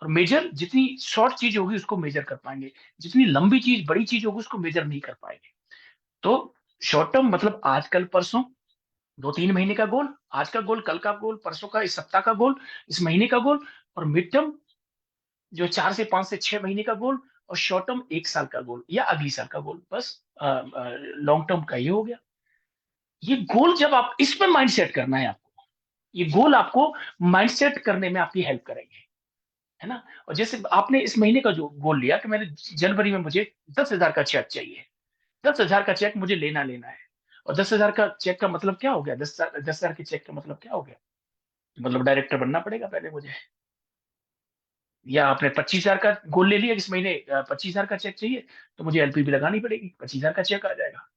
और मेजर, जितनी शॉर्ट चीज होगी उसको मेजर कर पाएंगे, जितनी लंबी चीज, बड़ी चीज होगी उसको मेजर नहीं कर पाएंगे। तो शॉर्ट टर्म मतलब आज, कल, परसों, 2 3 महीने का गोल, आज का गोल, कल का गोल, परसों का, इस सप्ताह का गोल, इस महीने का गोल। और मिड टर्म जो 4 से 5 से 6 महीने का गोल। और शॉर्ट टर्म 1 साल का गोल या अगली साल का गोल, बस। लॉन्ग टर्म का ये हो गया। ये गोल जब आप इसमें माइंड सेट करना है आपको, ये गोल आपको माइंड सेट करने में आपकी हेल्प करेंगे, है ना। और जैसे आपने इस महीने का जो गोल लिया कि मैंने जनवरी में मुझे 10,000 का चेक चाहिए, 10,000 का चेक मुझे लेना लेना है। और 10,000 का चेक का मतलब क्या हो गया, 10,000 के चेक का मतलब क्या हो गया, मतलब डायरेक्टर बनना पड़ेगा पहले मुझे। या आपने 25,000 का गोल ले लिया, इस महीने 25,000 का चेक चाहिए, तो मुझे एलपीबी लगानी पड़ेगी, 25,000 का चेक आ जाएगा।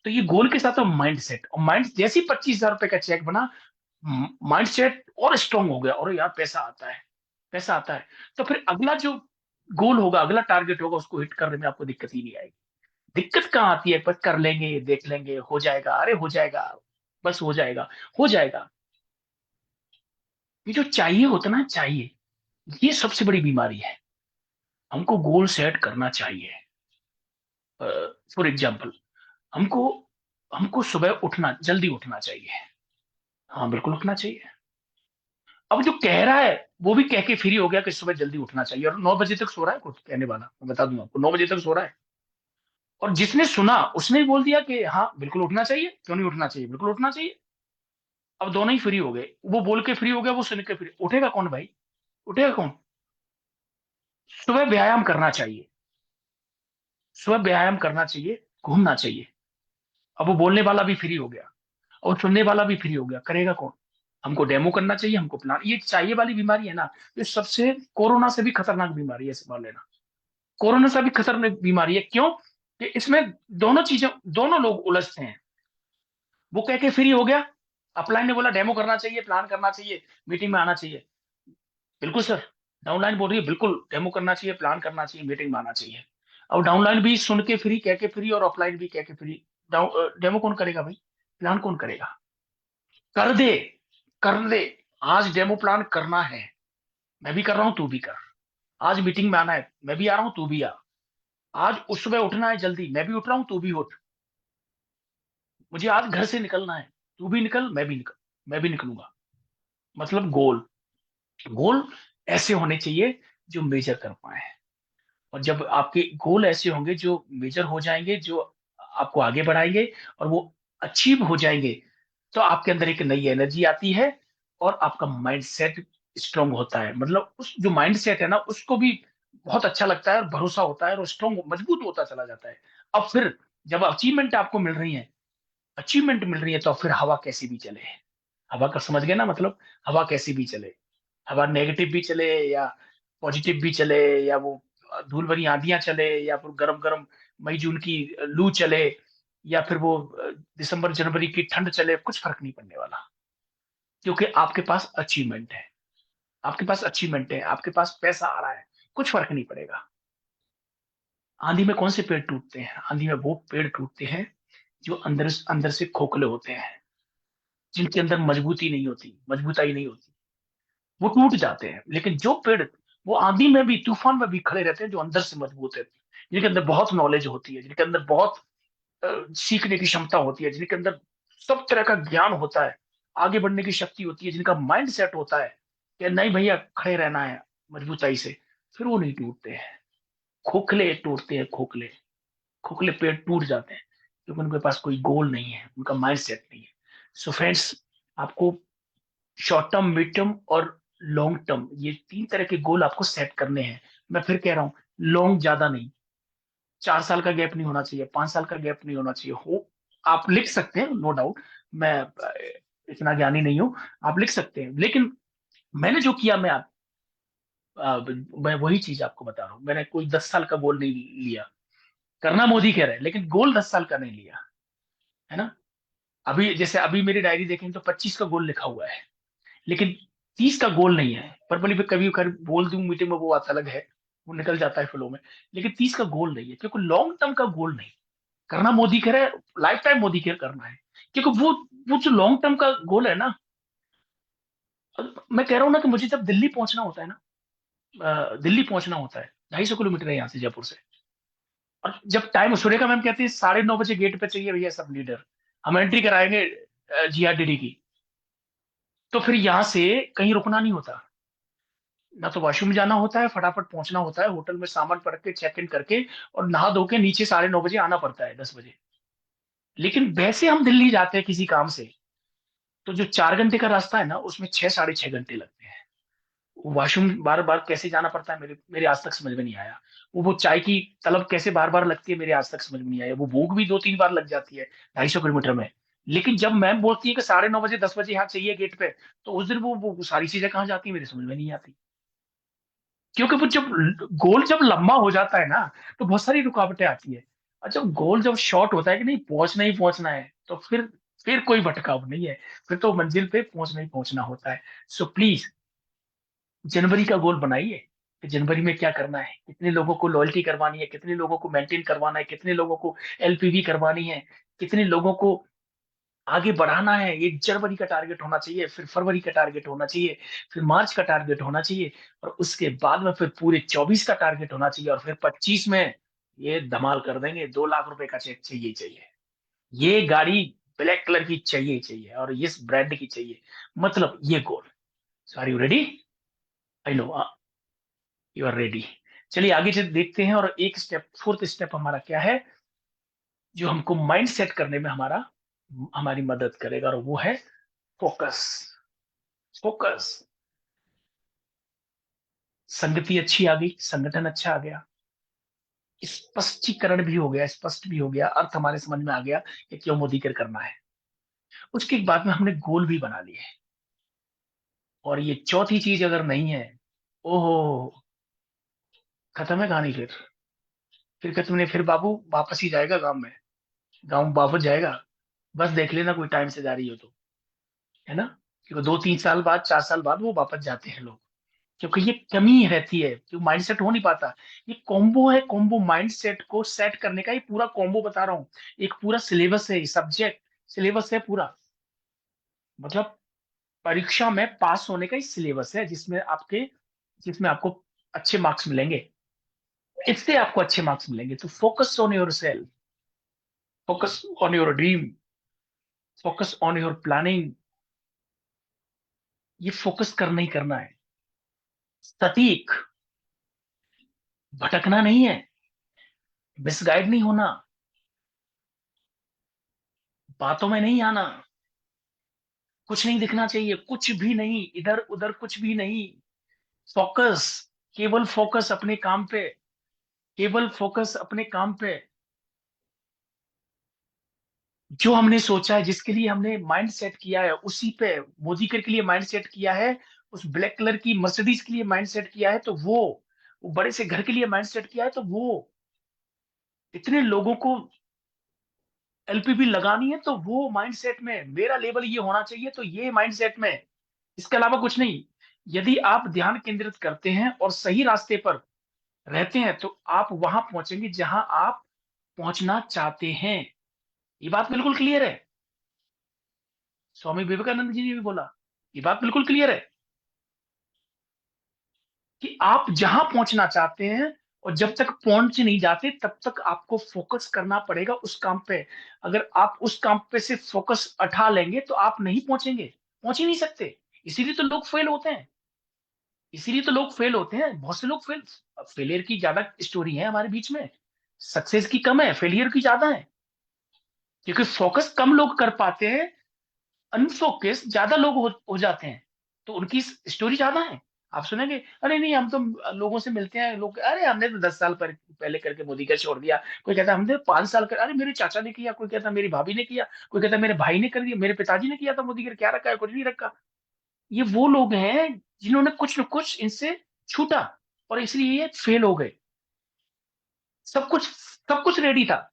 तो ये गोल के साथ माइंड सेट, और माइंड जैसे ही 25,000 रुपए का चेक बना, माइंड सेट और स्ट्रांग हो गया, और यार पैसा आता है, पैसा आता है। तो फिर अगला जो गोल होगा, अगला टारगेट होगा, उसको हिट करने में आपको दिक्कत ही नहीं आएगी। दिक्कत कहाँ आती है, पर कर लेंगे, देख लेंगे, हो जाएगा, अरे हो जाएगा, बस हो जाएगा, हो जाएगा। ये जो चाहिए होता ना, चाहिए, ये सबसे बड़ी बीमारी है। हमको गोल सेट करना चाहिए। फॉर एग्जाम्पल, हमको हमको सुबह उठना, जल्दी उठना चाहिए। हाँ बिल्कुल उठना चाहिए। अब जो कह रहा है वो भी कह के फ्री हो गया कि सुबह जल्दी उठना चाहिए, और 9 बजे तक सो रहा है। कुछ कहने वाला मैं बता दूं आपको, 9 बजे तक सो रहा है। और जिसने सुना उसने ही बोल दिया कि हाँ बिल्कुल उठना चाहिए, क्यों नहीं उठना चाहिए, बिल्कुल उठना चाहिए। अब दोनों ही फ्री हो गए, वो बोल के फ्री हो गया, वो सुन के फ्री। उठेगा कौन भाई, उठेगा कौन। सुबह व्यायाम करना चाहिए, सुबह व्यायाम करना चाहिए, घूमना चाहिए। अब वो बोलने वाला भी फ्री हो गया, और सुनने वाला भी फ्री हो गया, करेगा कौन। हमको डेमो करना चाहिए, हमको प्लान। ये चाहिए वाली बीमारी है ना, ये सबसे, कोरोना से भी खतरनाक बीमारी है, समझ लेना। कोरोना से भी खतरनाक बीमारी है, क्यों कि इसमें दोनों चीजें, दोनों लोग उलझते हैं। वो कह के फ्री हो गया, अपलाइन ने बोला डेमो करना चाहिए, प्लान करना चाहिए, मीटिंग में आना चाहिए। बिल्कुल सर, डाउनलाइन बोल रही है बिल्कुल डेमो करना चाहिए, प्लान करना चाहिए, मीटिंग में आना चाहिए। अब डाउनलाइन भी सुन के फ्री, कह के फ्री, और ऑफलाइन भी कह के फ्री। डेमो कौन करेगा भाई, प्लान कौन करेगा। कर दे, कर दे। आज डेमो प्लान करना है, मैं भी कर रहा हूं, तू भी कर। आज मीटिंग में आना है, मैं भी आ रहा हूं, तू भी आ। आज उस सुबह उठना है जल्दी, मैं भी उठ रहा हूं, तू भी उठ। मुझे आज घर से निकलना है, तू भी निकल, मैं भी निकलूंगा। मतलब गोल, गोल ऐसे होने चाहिए जो मेजर कर पाए। और जब आपके गोल ऐसे होंगे जो मेजर हो जाएंगे, जो आपको आगे बढ़ाएंगे, और वो अचीव हो जाएंगे, तो आपके अंदर एक नई एनर्जी आती है, और आपका माइंड सेट स्ट्रांग होता है। मतलब उस जो माइंड सेट है ना, उसको भी बहुत अच्छा लगता है, और भरोसा होता है, और स्ट्रांग, मजबूत होता चला जाता है। अब फिर जब अचीवमेंट आपको मिल रही है, अचीवमेंट मिल रही है, तो फिर हवा कैसी भी चले, हवा का समझ गए ना मतलब, हवा कैसी भी चले, हवा नेगेटिव भी चले या पॉजिटिव भी चले, या वो धूल भरी आंधियां चले, या फिर गरम गरम मई जून की लू चले, या फिर वो दिसंबर जनवरी की ठंड चले, कुछ फर्क नहीं पड़ने वाला, क्योंकि आपके पास अचीवमेंट है। आपके पास अचीवमेंट है, आपके पास पैसा आ रहा है, कुछ फर्क नहीं पड़ेगा। आंधी में कौन से पेड़ टूटते हैं? आंधी में वो पेड़ टूटते हैं जो अंदर अंदर से खोखले होते हैं, जिनके अंदर मजबूती नहीं होती, मजबूताई नहीं होती, वो टूट जाते हैं। लेकिन जो पेड़ वो आंधी में भी, तूफान में भी खड़े रहते हैं, जो अंदर से मजबूत है, जिनके अंदर बहुत नॉलेज होती है, जिनके अंदर बहुत सीखने की क्षमता होती है, जिनके अंदर सब तरह का ज्ञान होता है, आगे बढ़ने की शक्ति होती है, जिनका माइंड सेट होता है कि नहीं भैया खड़े रहना है मजबूताई से, फिर वो नहीं टूटते हैं। खोखले टूटते हैं, खोखले खोखले पेड़ टूट जाते हैं क्योंकि उनके पास कोई गोल नहीं है, उनका माइंड सेट नहीं है। सो फ्रेंड्स, आपको शॉर्ट टर्म, मिड टर्म और लॉन्ग टर्म, ये तीन तरह के गोल आपको सेट करने हैं। मैं फिर कह रहा हूँ, लॉन्ग ज्यादा नहीं, 4 साल का गैप नहीं होना चाहिए, 5 साल का गैप नहीं होना चाहिए। हो आप लिख सकते हैं, नो डाउट, मैं इतना ज्ञानी नहीं हूं, आप लिख सकते हैं, लेकिन मैंने जो किया, मैं वही चीज आपको बता रहा हूँ। मैंने कोई 10 साल का गोल नहीं लिया, करना मोदी कह रहे हैं, लेकिन गोल 10 साल का नहीं लिया, है ना। अभी जैसे अभी मेरी डायरी देखें तो 25 का गोल लिखा हुआ है, लेकिन 30 का गोल नहीं है। पर्पली पे कभी कभी बोल दूं मीटिंग में, वो बात अलग है, वो निकल जाता है फ्लो में, लेकिन 30 का गोल नहीं है, क्योंकि लॉन्ग टर्म का गोल नहीं। करना मोदी कह रहा है, लाइफ टाइम मोदी केयर करना है, क्योंकि वो जो लॉन्ग टर्म का गोल है ना, मैं कह रहा हूँ ना कि मुझे जब दिल्ली पहुंचना होता है ना, दिल्ली पहुंचना होता है, 250 किलोमीटर है यहाँ से, जयपुर से। और जब टाइम, सुरेखा मैम कहती है 9:30 बजे गेट पे चाहिए भैया सब लीडर, हम एंट्री कराएंगे जीआरडीडी की, तो फिर यहाँ से कहीं रुकना नहीं होता, ना तो वॉशरूम जाना होता है, फटाफट पहुंचना होता है, होटल में सामान पड़ के चेक इन करके और नहा धो के नीचे 9:30 बजे आना पड़ता है, 10 बजे। लेकिन वैसे हम दिल्ली जाते हैं किसी काम से, तो जो 4 घंटे का रास्ता है ना, उसमें 6 साढ़े 6 घंटे लगते हैं। वॉशरूम बार बार कैसे जाना पड़ता है, मेरे मेरे आज तक समझ में नहीं आया। वो चाय की तलब कैसे बार बार लगती है, मेरे आज तक समझ में नहीं आया। वो भूख भी 2-3 बार लग जाती है 250 किलोमीटर में। लेकिन जब मैम बोलती है कि 9:30 बजे 10 बजे यहाँ चाहिए गेट पे, तो उस दिन वो सारी चीजें कहाँ जाती है, मेरे समझ में नहीं आती। क्योंकि वो जब गोल जब लंबा हो जाता है ना, तो बहुत सारी रुकावटें आती है। और जब गोल जब शॉर्ट होता है कि नहीं, पहुंचना ही पहुंचना है, तो फिर कोई भटकाव नहीं है, फिर तो मंजिल पे पहुंचना ही पहुंचना होता है। सो प्लीज, जनवरी का गोल बनाइए कि जनवरी में क्या करना है, कितने लोगों को लॉयल्टी करवानी है, कितने लोगों को मेंटेन करवाना है, कितने लोगों को एलपीवी करवानी है, कितने लोगों को आगे बढ़ाना है। ये जनवरी का टारगेट होना चाहिए, फिर फरवरी का टारगेट होना चाहिए, फिर मार्च का टारगेट होना चाहिए, और उसके बाद में फिर पूरे 24 का टारगेट होना चाहिए, और फिर 25 में ये धमाल कर देंगे, 2 लाख रुपए का चेक चाहिए ही चाहिए। ये गाड़ी ब्लैक कलर की चाहिए ही चाहिए, और इस ब्रांड की चाहिए, मतलब ये goal. Are you ready? I know you are ready. चलिए आगे चल देखते हैं, और एक स्टेप, फोर्थ स्टेप हमारा क्या है, जो हमको माइंड सेट करने में हमारी मदद करेगा, और वो है फोकस। फोकस। संगति अच्छी आ गई, संगठन अच्छा आ गया, स्पष्टीकरण भी हो गया, स्पष्ट भी हो गया, अर्थ हमारे समझ में आ गया कि क्यों मोदी कर करना है। उसके बाद में हमने गोल भी बना लिए, और ये चौथी चीज अगर नहीं है, ओहो, खत्म है कहानी। फिर क्या तुमने, फिर बाबू वापस ही जाएगा गांव में, गांव वापस जाएगा, बस देख लेना कोई टाइम से जा रही हो तो, है ना। क्योंकि 2-3 साल बाद, 4 साल बाद वो वापस जाते हैं लोग, क्योंकि ये कमी रहती है, क्योंकि माइंड सेट हो नहीं पाता। ये कॉम्बो है, कॉम्बो माइंड सेट को सेट करने का ये पूरा कॉम्बो बता रहा हूँ। एक पूरा सिलेबस है, सब्जेक्ट सिलेबस है पूरा, मतलब परीक्षा में पास होने का ही सिलेबस है, जिसमें आपको अच्छे मार्क्स मिलेंगे, इससे आपको अच्छे मार्क्स मिलेंगे। तो focus on your self, focus on your dream, focus on your planning. ये फोकस करना ही करना है, सटीक, भटकना नहीं है, मिसगाइड नहीं होना, बातों में नहीं आना, कुछ नहीं दिखना चाहिए, कुछ भी नहीं, इधर उधर कुछ भी नहीं। फोकस, केवल फोकस अपने काम पे, केवल फोकस अपने काम पे। जो हमने सोचा है, जिसके लिए हमने माइंड सेट किया है, उसी पे। मोदी के लिए माइंड सेट किया है, उस ब्लैक कलर की मर्सिडीज के लिए माइंड सेट किया है, तो वो बड़े से घर के लिए माइंड सेट किया है, तो वो इतने लोगों को एलपीबी लगानी है, तो वो माइंड सेट में मेरा लेवल ये होना चाहिए, तो ये माइंड सेट में, इसके अलावा कुछ नहीं। यदि आप ध्यान केंद्रित करते हैं और सही रास्ते पर रहते हैं तो आप वहां पहुंचेंगे जहां आप पहुंचना चाहते हैं। ये बात बिल्कुल क्लियर है। स्वामी विवेकानंद जी ने भी बोला, ये बात बिल्कुल क्लियर है कि आप जहां पहुंचना चाहते हैं और जब तक पहुंच नहीं जाते तब तक आपको फोकस करना पड़ेगा उस काम पे। अगर आप उस काम पे से फोकस हटा लेंगे तो आप नहीं पहुंचेंगे, पहुंच ही नहीं सकते। इसीलिए तो लोग फेल होते हैं। इसीलिए तो लोग फेल होते हैं। बहुत से लोग फेलियर की ज्यादा स्टोरी है हमारे बीच में। सक्सेस की कम है, फेलियर की ज्यादा है, क्योंकि फोकस कम लोग कर पाते हैं, अनफोकस ज्यादा लोग हो जाते हैं, तो उनकी स्टोरी ज्यादा है। आप सुनेंगे, अरे नहीं हम तो लोगों से मिलते हैं, लोग अरे हमने तो 10 साल पहले करके मोदी का छोड़ दिया। कोई कहता हमने 5 साल कर, अरे मेरे चाचा ने किया, कोई कहता मेरी भाभी ने किया, कोई कहता मेरे भाई ने कर दिया, मेरे पिताजी ने किया था मोदी का, क्या रखा है, कुछ नहीं रखा। ये वो लोग हैं जिन्होंने कुछ न कुछ इनसे छूटा और इसलिए ये फेल हो गए। सब कुछ रेडी था।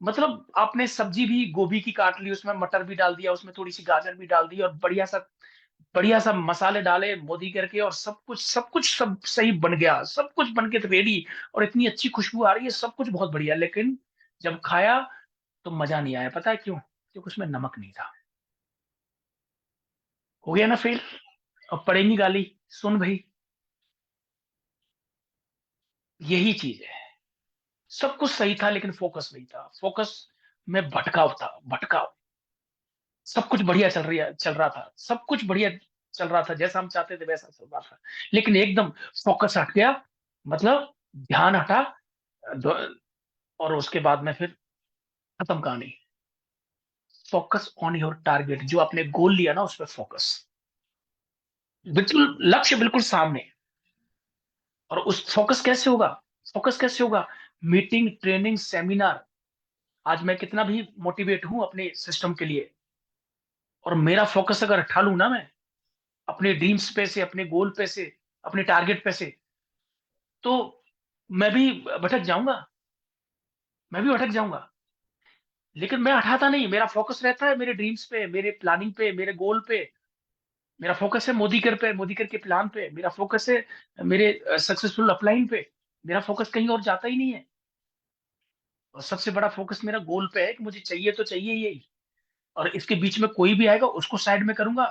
मतलब आपने सब्जी भी गोभी की काट ली, उसमें मटर भी डाल दिया, उसमें थोड़ी सी गाजर भी डाल दी और बढ़िया सा मसाले डाले मोदी करके, और सब कुछ सब सही बन गया, सब कुछ बन के रेडी। और इतनी अच्छी खुशबू आ रही है, सब कुछ बहुत बढ़िया। लेकिन जब खाया तो मजा नहीं आया। पता है क्यों? क्योंकि उसमें नमक नहीं था। हो गया ना फेल। अब पड़ेगी गाली, सुन भाई। यही चीज है। सब कुछ सही था लेकिन फोकस नहीं था। फोकस में भटकाव था, भटकाव। सब कुछ बढ़िया चल रहा था, सब कुछ बढ़िया चल रहा था, जैसा हम चाहते थे वैसा चल रहा था। लेकिन एकदम फोकस हट गया, मतलब ध्यान हटा। द- और उसके बाद में फिर खत्म कहानी। Focus on your target. जो आपने गोल लिया ना उस पर फोकस, बिल्कुल लक्ष्य बिल्कुल सामने। और उस फोकस कैसे होगा? फोकस कैसे होगा? Meeting, training, seminar. आज मैं कितना भी मोटिवेट हूं अपने सिस्टम के लिए, और मेरा फोकस अगर हटा लूं ना मैं अपने ड्रीम्स पे से, अपने गोल पे से, अपने टारगेट पे से, तो मैं भी भटक जाऊंगा। मैं भी भटक जाऊंगा। लेकिन मैं हटाता नहीं, मेरा फोकस रहता है मेरे ड्रीम्स पे, मेरे प्लानिंग पे, मेरे गोल पे। मेरा फोकस है मोदीकर पे, मोदीकर के प्लान पे। मेरा फोकस है मेरे सक्सेसफुल अपलाइन पे। मेरा फोकस कहीं और जाता ही नहीं है। और सबसे बड़ा फोकस मेरा गोल पे है कि मुझे चाहिए तो चाहिए यही। और इसके बीच में कोई भी आएगा उसको साइड में करूंगा।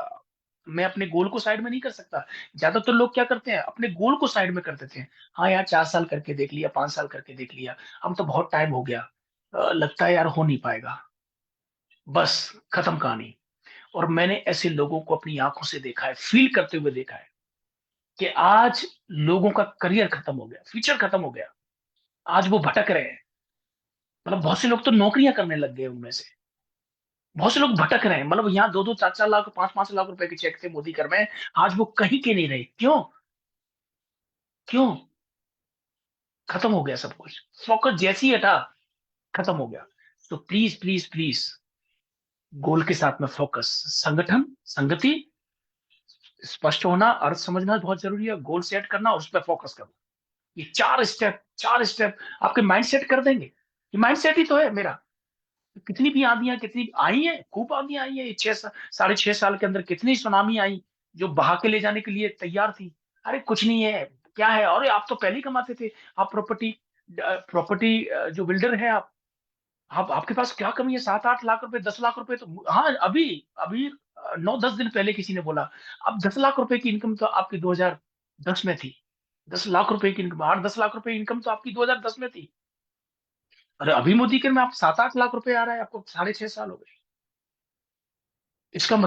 मैं अपने गोल को साइड में नहीं कर सकता। ज्यादातर लोग क्या करते हैं, अपने गोल को साइड में कर देते हैं। हाँ यार, 4 साल करके देख लिया, 5 साल करके देख लिया, अब तो बहुत टाइम हो गया, लगता है यार हो नहीं पाएगा, बस खत्म कहानी। और मैंने ऐसे लोगों को अपनी आंखों से देखा है, फील करते हुए देखा है कि आज लोगों का करियर खत्म हो गया, फ्यूचर खत्म हो गया। आज वो भटक रहे हैं। मतलब बहुत से लोग तो नौकरियां करने लग गए उनमें से। बहुत से लोग भटक रहे हैं, मतलब यहाँ 2-2, 4-4 लाख, 5-5 लाख रुपए के चेक थे मोदी कर में, आज वो कहीं के नहीं रहे। क्यों? क्यों? खत्म हो गया सब कुछ। फोकस जैसे ही हटा, खत्म हो गया। तो प्लीज प्लीज प्लीज, गोल के साथ में फोकस, संगठन, संगति, स्पष्ट होना, अर्थ समझना बहुत जरूरी है, गोल सेट करना और उस पर फोकस करना। ये 4 स्टेप आपके माइंड सेट कर देंगे। ये माइंड सेट ही तो है मेरा। कितनी भी आंधियां कितनी आई हैं, खूब आंधियां आई है ये 6 साढ़े 6 साल के अंदर, कितनी सुनामी आई जो बहा के ले जाने के लिए तैयार थी। अरे कुछ नहीं है, क्या है, अरे आप तो पहले ही कमाते थे। आप प्रॉपर्टी प्रॉपर्टी जो बिल्डर है आप आपके पास क्या कमी है? 7-8 लाख रुपए, 10 लाख रुपए तो, हाँ अभी अभी 9-10 दिन पहले किसी ने बोला अब 10 लाख रुपए की इनकम तो आपकी 2010 में थी। 10 लाख रुपए की इनकम, 8-10 लाख रुपए इनकम तो आपकी 2010 में थी। अरे अभी मोदी के में आप 7-8 लाख रुपए आ रहा है, आपको 6.5 साल हो गए। इसका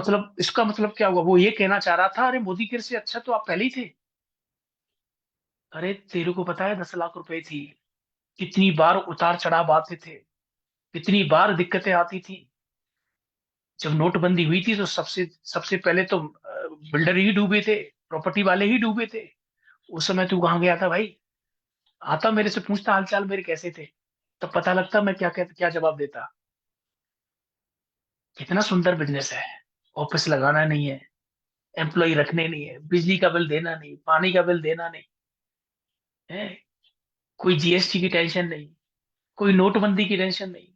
मतलब क्या हुआ? वो ये कहना चाह रहा था अरे मोदी केयर से अच्छा तो आप पहले ही थे। अरे तेरे को पता है 10 लाख रुपए थी, कितनी बार उतार चढ़ाव आते थे, कितनी बार दिक्कतें आती थी। जब नोटबंदी हुई थी तो सबसे सबसे पहले तो बिल्डर ही डूबे थे, प्रॉपर्टी वाले ही डूबे थे। उस समय तू कहाँ गया था भाई? आता मेरे से पूछता हालचाल मेरे कैसे थे, तब पता लगता मैं क्या जवाब देता। कितना सुंदर बिजनेस है। ऑफिस लगाना नहीं है, एम्प्लॉय रखने नहीं है, बिजली का बिल देना नहीं, पानी का बिल देना नहीं है, कोई जीएसटी की टेंशन नहीं, कोई नोटबंदी की टेंशन नहीं,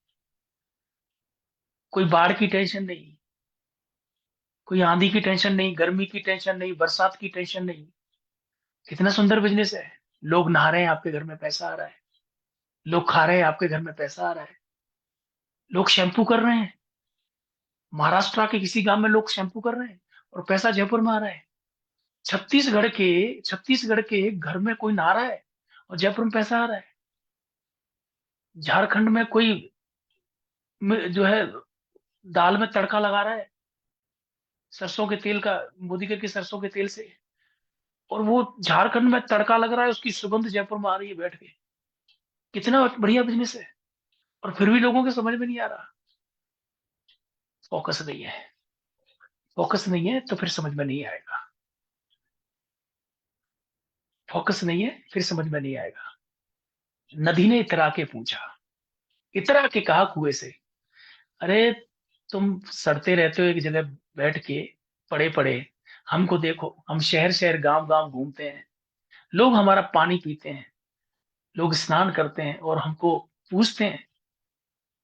कोई बाढ़ की टेंशन नहीं, कोई आंधी की टेंशन नहीं, गर्मी की टेंशन नहीं, बरसात की टेंशन नहीं। कितना सुंदर बिजनेस है। लोग नहा रहे हैं, आपके घर में पैसा आ रहा है। लोग खा रहे हैं, आपके घर में पैसा आ रहा है। लोग शैम्पू कर रहे हैं, महाराष्ट्र के किसी गांव में लोग शैम्पू कर रहे हैं और पैसा जयपुर में आ रहा है। छत्तीसगढ़ के घर में कोई नहा रहा है और जयपुर में पैसा आ रहा है। झारखंड में कोई जो है दाल में तड़का लगा रहा है सरसों के तेल का, मोदी के सरसों के तेल से, और वो झारखंड में तड़का लग रहा है, उसकी सुगंध जयपुर में आ रही है बैठ के। कितना बढ़िया बिजनेस है। और फिर भी लोगों के समझ में नहीं आ रहा। फोकस नहीं है। फोकस नहीं है तो फिर समझ में नहीं आएगा। फोकस नहीं है फिर समझ में नहीं आएगा। नदी ने इतरा के पूछा, इतरा के कहा कुएं से, अरे तुम सड़ते रहते हो एक जगह बैठ के, पड़े पड़े। हमको देखो, हम शहर शहर गांव गांव घूमते हैं, लोग हमारा पानी पीते हैं, लोग स्नान करते हैं और हमको पूछते हैं,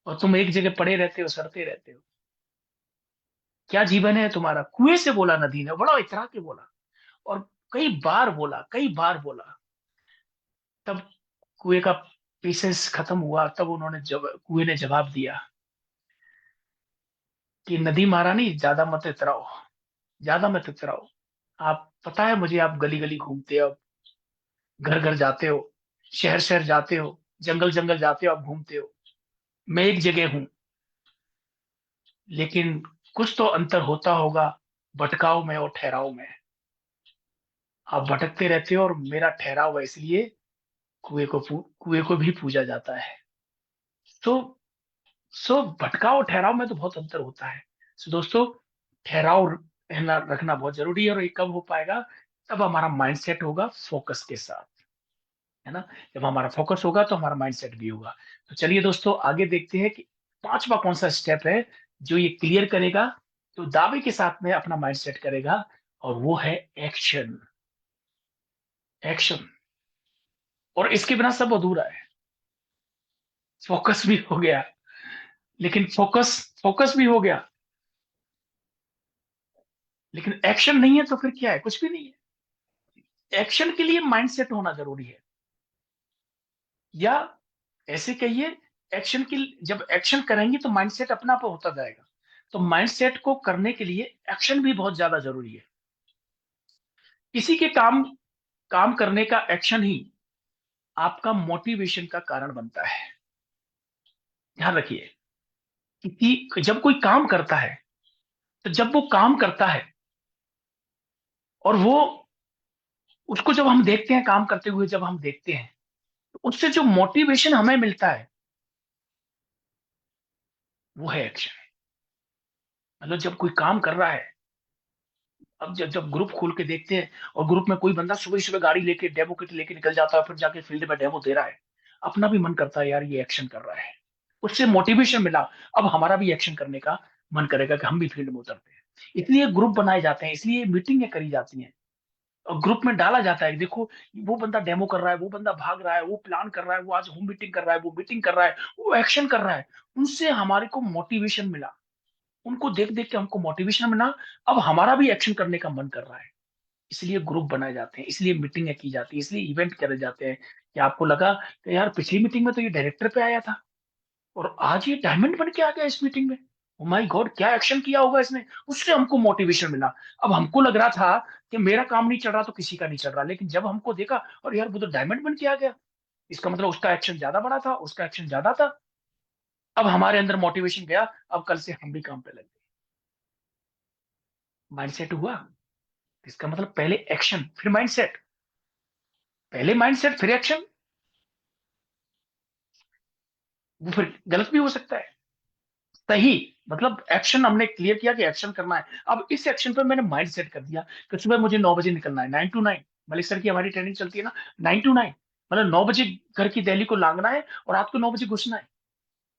और तुम एक जगह पड़े रहते हो, सड़ते रहते हो। क्या जीवन है तुम्हारा? कुएं से बोला नदी ने, बड़ा इतरा के बोला। और कई बार बोला, कई बार बोला। तब कुएं का पीसेस खत्म हुआ, तब उन्होंने कुएं ने जवाब दिया कि नदी महारानी, ज्यादा मत इतराओ, ज्यादा मत इतराओ। आप पता है मुझे, आप गली गली घूमते हो, घर घर जाते हो, शहर शहर जाते हो, जंगल जंगल जाते हो, आप घूमते हो। मैं एक जगह हूं, लेकिन कुछ तो अंतर होता होगा भटकाव में और ठहराव में। आप भटकते रहते हो और मेरा ठहराव है, इसलिए कुएं को भी पूजा जाता है। तो भटकाव और ठहराव में तो बहुत अंतर होता है। दोस्तों, ठहराव रखना बहुत जरूरी है, और ये कब हो पाएगा? तब हमारा माइंड सेट होगा फोकस के साथ, है ना। जब हमारा फोकस होगा तो हमारा माइंड सेट भी होगा। तो चलिए दोस्तों, आगे देखते हैं कि पांचवा कौन सा स्टेप है जो ये क्लियर करेगा, तो दावे के साथ में अपना माइंड सेट करेगा, और वो है एक्शन। एक्शन। और इसके बिना सब अधूरा है। फोकस भी हो गया, लेकिन फोकस भी हो गया, लेकिन एक्शन नहीं है, तो फिर क्या है? कुछ भी नहीं है। एक्शन के लिए माइंड सेट होना जरूरी है, या ऐसे कहिए, एक्शन की जब एक्शन करेंगे तो माइंडसेट अपना आप होता जाएगा। तो माइंडसेट को करने के लिए एक्शन भी बहुत ज्यादा जरूरी है। किसी के काम काम करने का एक्शन ही आपका मोटिवेशन का कारण बनता है। ध्यान रखिए, कि जब कोई काम करता है, तो जब वो काम करता है और वो उसको जब हम देखते हैं काम करते हुए, जब हम देखते हैं, तो उससे जो मोटिवेशन हमें मिलता है, वो है एक्शन। मतलब जब कोई काम कर रहा है, अब जब जब ग्रुप खोल के देखते हैं और ग्रुप में कोई बंदा सुबह सुबह गाड़ी लेके, डेमो किट लेके निकल जाता है, फिर जाके फील्ड में डेमो दे रहा है, अपना भी मन करता है यार ये एक्शन कर रहा है, उससे मोटिवेशन मिला। अब हमारा भी एक्शन करने का मन करेगा कि हम भी फील्ड में उतरते हैं। इसलिए ग्रुप बनाए जाते हैं, इसलिए मीटिंगें करी जाती हैं, और ग्रुप में डाला जाता है, देखो वो बंदा डेमो कर रहा है, वो बंदा भाग रहा है, वो प्लान कर रहा है, वो आज होम मीटिंग कर रहा है, वो मीटिंग कर रहा है, वो एक्शन कर रहा है। उनसे हमारे को मोटिवेशन मिला, उनको देख देख के हमको मोटिवेशन मिला। अब हमारा भी एक्शन करने का मन कर रहा है। इसलिए ग्रुप बनाए जाते हैं, इसलिए मीटिंगें की जाती है, इसलिए इवेंट करे जाते हैं। कि आपको लगा कि यार पिछली मीटिंग में तो ये डायरेक्टर पे आया था, और आज ये डायमंड बन के आ गया इस मीटिंग में। ओ माय गॉड, क्या एक्शन किया होगा इसने, उससे हमको मोटिवेशन मिला। अब हमको लग रहा था कि मेरा काम नहीं चल रहा तो किसी का नहीं चल रहा, लेकिन जब हमको देखा, और यार वो तो डायमंड बन के आ गया, इसका मतलब उसका एक्शन ज्यादा बड़ा था, उसका एक्शन ज्यादा था। अब हमारे अंदर मोटिवेशन गया, अब कल से हम भी काम पे लग गए। माइंडसेट हुआ। इसका मतलब पहले एक्शन फिर माइंडसेट, पहले माइंडसेट फिर एक्शन। वो फिर गलत भी हो सकता है। सही मतलब एक्शन हमने क्लियर किया कि एक्शन करना है। अब इस एक्शन पे मैंने माइंड सेट कर दिया कि सुबह मुझे 9 बजे निकलना है, 9 to 9। मलिक सर की हमारी ट्रेनिंग चलती है ना, 9 to 9। मतलब 9 बजे घर की दहली को लांगना है और रात को 9 बजे घुसना है।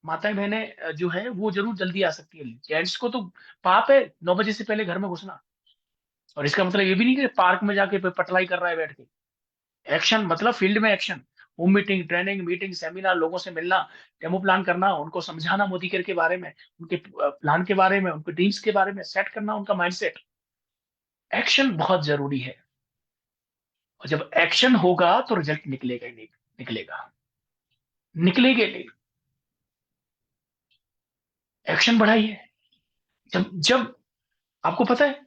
माताएं बहनें जो है वो जरूर जल्दी आ सकती है, जेंट्स को तो पाप है 9 बजे से पहले घर में घुसना। और इसका मतलब ये भी नहीं कि पार्क में जाके पटलाई कर रहा है बैठ के। एक्शन मतलब फील्ड में action. Home meeting, training, meeting, seminar, लोगों से मिलना, डेमो प्लान करना, उनको समझाना मोदी केयर के बारे में, उनके प्लान के बारे में, उनके ड्रीम्स के बारे में, सेट करना उनका माइंडसेट। एक्शन बहुत जरूरी है, और जब एक्शन होगा तो रिजल्ट निकलेगा ही नहीं, निकलेगा, निकलेगा नहीं। एक्शन बढ़ाइए। जब जब आपको पता है,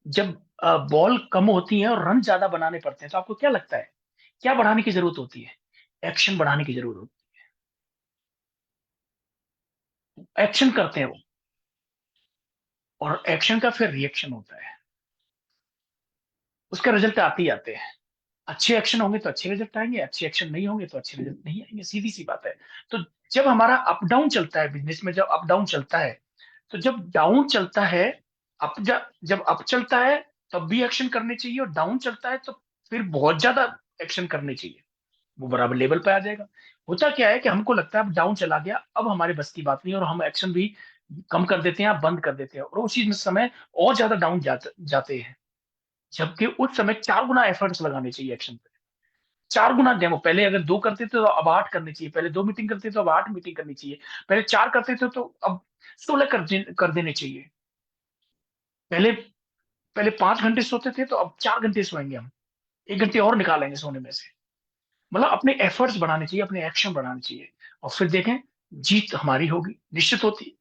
जब बॉल कम होती है और रन ज्यादा बनाने पड़ते हैं, तो आपको क्या लगता है क्या बढ़ाने की जरूरत होती है? एक्शन बढ़ाने की जरूरत होती है। एक्शन करते हैं वो, और एक्शन का फिर रिएक्शन होता है, उसका रिजल्ट आते ही आते हैं। अच्छे एक्शन होंगे तो अच्छे रिजल्ट आएंगे, अच्छे एक्शन नहीं होंगे तो अच्छे रिजल्ट नहीं आएंगे, सीधी सी बात है। तो जब हमारा अप डाउन चलता है बिजनेस में, जब अप डाउन चलता है, तो जब डाउन चलता है, जब अप चलता है तब भी एक्शन करने चाहिए, और डाउन चलता है तो फिर बहुत ज्यादा एक्शन करने चाहिए, वो बराबर लेवल पे आ जाएगा। होता क्या है कि हमको लगता है अब डाउन चला गया, अब हमारे बस की बात नहीं, और हम एक्शन भी कम कर देते हैं, बंद कर देते हैं, और उसी में समय और ज्यादा डाउन जाते हैं। जबकि उस समय 4 गुना एफर्ट्स लगाने चाहिए एक्शन पे, 4 गुना डेमो। पहले अगर 2 करते थे तो अब 8 करनी चाहिए, पहले 2 मीटिंग करते थे तो अब 8 मीटिंग करनी चाहिए, पहले 4 करते थे तो अब 16 कर देने चाहिए। पहले पहले 5 घंटे सोते थे तो अब 4 घंटे सोएंगे हम, 1 घंटे और निकालेंगे सोने में से। मतलब अपने एफर्ट्स बढ़ाने चाहिए, अपने एक्शन बढ़ाने चाहिए, और फिर देखें जीत हमारी होगी, निश्चित होती।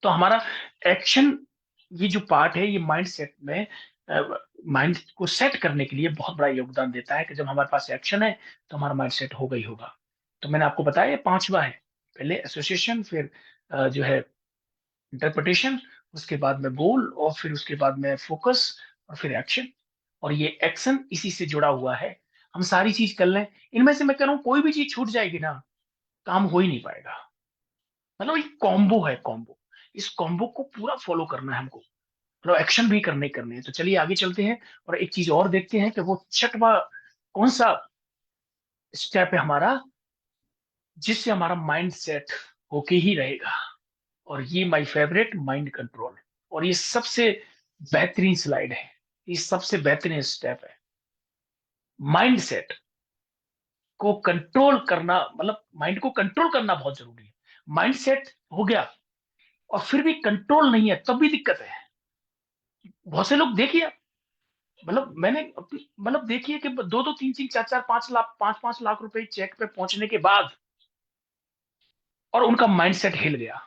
तो हमारा एक्शन, ये जो पार्ट है, ये माइंड सेट में, माइंड को सेट करने के लिए बहुत बड़ा योगदान देता है, कि जब हमारे पास एक्शन है तो हमारा माइंड सेट होगा ही होगा। तो मैंने आपको बताया ये 5वां है। पहले एसोसिएशन, फिर जो है इंटरप्रिटेशन, उसके बाद में गोल, और फिर उसके बाद में फोकस, और फिर एक्शन। और ये एक्शन इसी से जुड़ा हुआ है। हम सारी चीज कर लें, इनमें से मैं कह रहा हूँ कोई भी चीज छूट जाएगी ना, काम हो ही नहीं पाएगा। मतलब एक कॉम्बो है, कॉम्बो। इस कॉम्बो को पूरा फॉलो करना है हमको, मतलब एक्शन भी करने हैं। तो चलिए आगे चलते हैं, और एक चीज और देखते हैं कि वो छठवां कौन सा स्टेप है हमारा, जिससे हमारा माइंड सेट होके ही रहेगा। और ये माय फेवरेट, माइंड कंट्रोल। और ये सबसे बेहतरीन स्लाइड है, ये सबसे बेहतरीन स्टेप है। माइंड सेट को कंट्रोल करना, मतलब माइंड को कंट्रोल करना बहुत जरूरी है। माइंड सेट हो गया और फिर भी कंट्रोल नहीं है, तब भी दिक्कत है। बहुत से लोग देखिए, मतलब मैंने मतलब देखिए कि 2-2, 3-3, 4-4, 5 लाख, 5-5 लाख रुपए चेक पे पहुंचने के बाद, और उनका माइंडसेट हिल गया,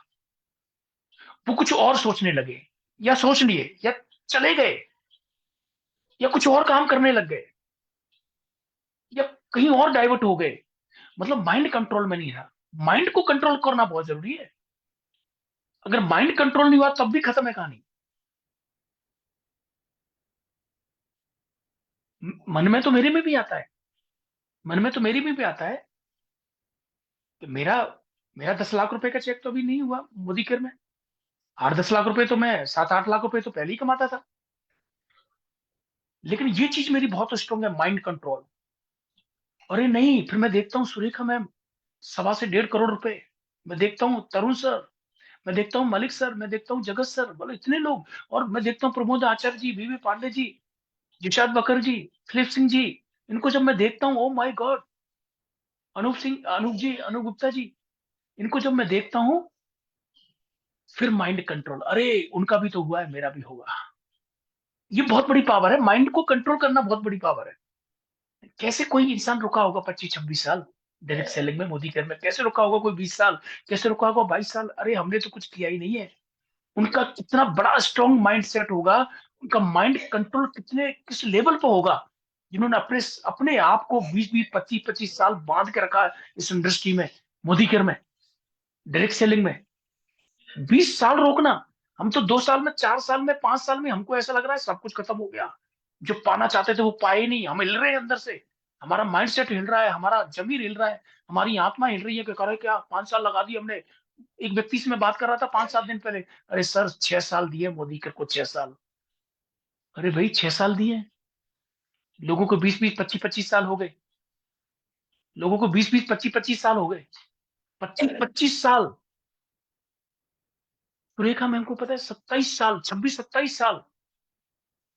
वो कुछ और सोचने लगे, या सोच लिए, या चले गए, या कुछ और काम करने लग गए, या कहीं और डाइवर्ट हो गए। मतलब माइंड कंट्रोल में नहीं रहा। माइंड को कंट्रोल करना बहुत जरूरी है। अगर माइंड कंट्रोल नहीं हुआ तब भी खत्म है कहानी। मन में तो मेरे में भी आता है, मन में तो मेरी में भी आता है कि मेरा मेरा 10 लाख रुपए का चेक तो अभी नहीं हुआ मोदी केयर में। 8-10 लाख रुपए तो मैं, 7-8 लाख रुपए तो पहले ही कमाता था। लेकिन ये चीज मेरी बहुत स्ट्रांग है, माइंड कंट्रोल। अरे नहीं, फिर मैं देखता हूँ सुरेखा मैम, 1.25 से 1.5 करोड़ रुपए। मैं देखता हूँ तरुण सर, मैं देखता हूँ मलिक सर, मैं देखता हूँ जगत सर, बोलो इतने लोग। और मैं देखता हूँ प्रमोद आचार्य जी, बीवी पांडे जी, जिशाद बकर जी, फिलिप सिंह जी। इनको जब मैं देखता हूँ, oh my God, Anoop Singh, Anoop ji, Anoop Gupta ji, इनको जब मैं देखता हूँ, फिर माइंड कंट्रोल, अरे उनका भी तो हुआ है, मेरा भी होगा। ये बहुत बड़ी पावर है, माइंड को कंट्रोल करना बहुत बड़ी पावर है। कैसे कोई इंसान रुका होगा 25-26 साल डायरेक्ट सेलिंग में, मोदी केयर में? कैसे रुका होगा कोई 20 साल? कैसे रुका होगा 22 साल? अरे हमने तो कुछ किया ही नहीं है। उनका कितना बड़ा स्ट्रॉन्ग माइंड सेट होगा, उनका माइंड कंट्रोल कितने किस लेवल पर होगा, जिन्होंने अपने अपने आप को 20-20, 25-25 साल बांध के रखा है इस इंडस्ट्री में, मोदी केयर में, डायरेक्ट सेलिंग में। 20 साल रोकना, हम तो 2 साल में, 4 साल में, 5 साल में, हमको ऐसा लग रहा है सब कुछ खत्म हो गया। जो पाना चाहते थे वो पाए नहीं, हम हिल रहे हैं अंदर से। हमारा माइंड सेट हिल रहा है, हमारा जमीर हिल रहा है, हमारी आत्मा हिल रही है कि करे क्या, 5 साल लगा दिए हमने। एक व्यक्ति से मैं बात कर रहा था 5-7 दिन पहले, अरे सर 6 साल दिए मोदी के को, 6 साल। अरे भाई 6 साल दिए, लोगों को 20-20, 25-25 साल हो गए, लोगों को 20-20, 25-25 साल हो गए, 25-25 साल। सुरेखा मैम को पता है 27 साल, 26-27 साल।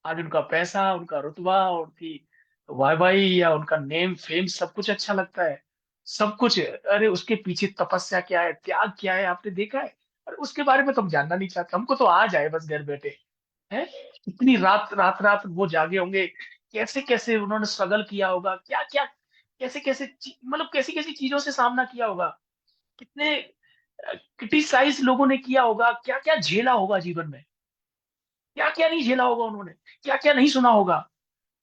आज उनका पैसा, उनका रुतबा, उनकी वाई वाई या उनका नेम फेम सब कुछ अच्छा लगता है, सब कुछ। अरे उसके पीछे तपस्या क्या है, त्याग क्या है, आपने देखा है? अरे उसके बारे में तो हम जानना नहीं चाहते, हमको तो आ जाए बस घर बैठे। हैं? इतनी रात रात रात वो जागे होंगे, कैसे कैसे उन्होंने स्ट्रगल किया होगा, क्या क्या, कैसे कैसे मतलब कैसी कैसी चीजों से सामना किया होगा, कितने क्रिटिसाइज लोगों ने किया होगा, क्या क्या झेला होगा जीवन में, क्या क्या नहीं झेला होगा उन्होंने, क्या क्या नहीं सुना होगा।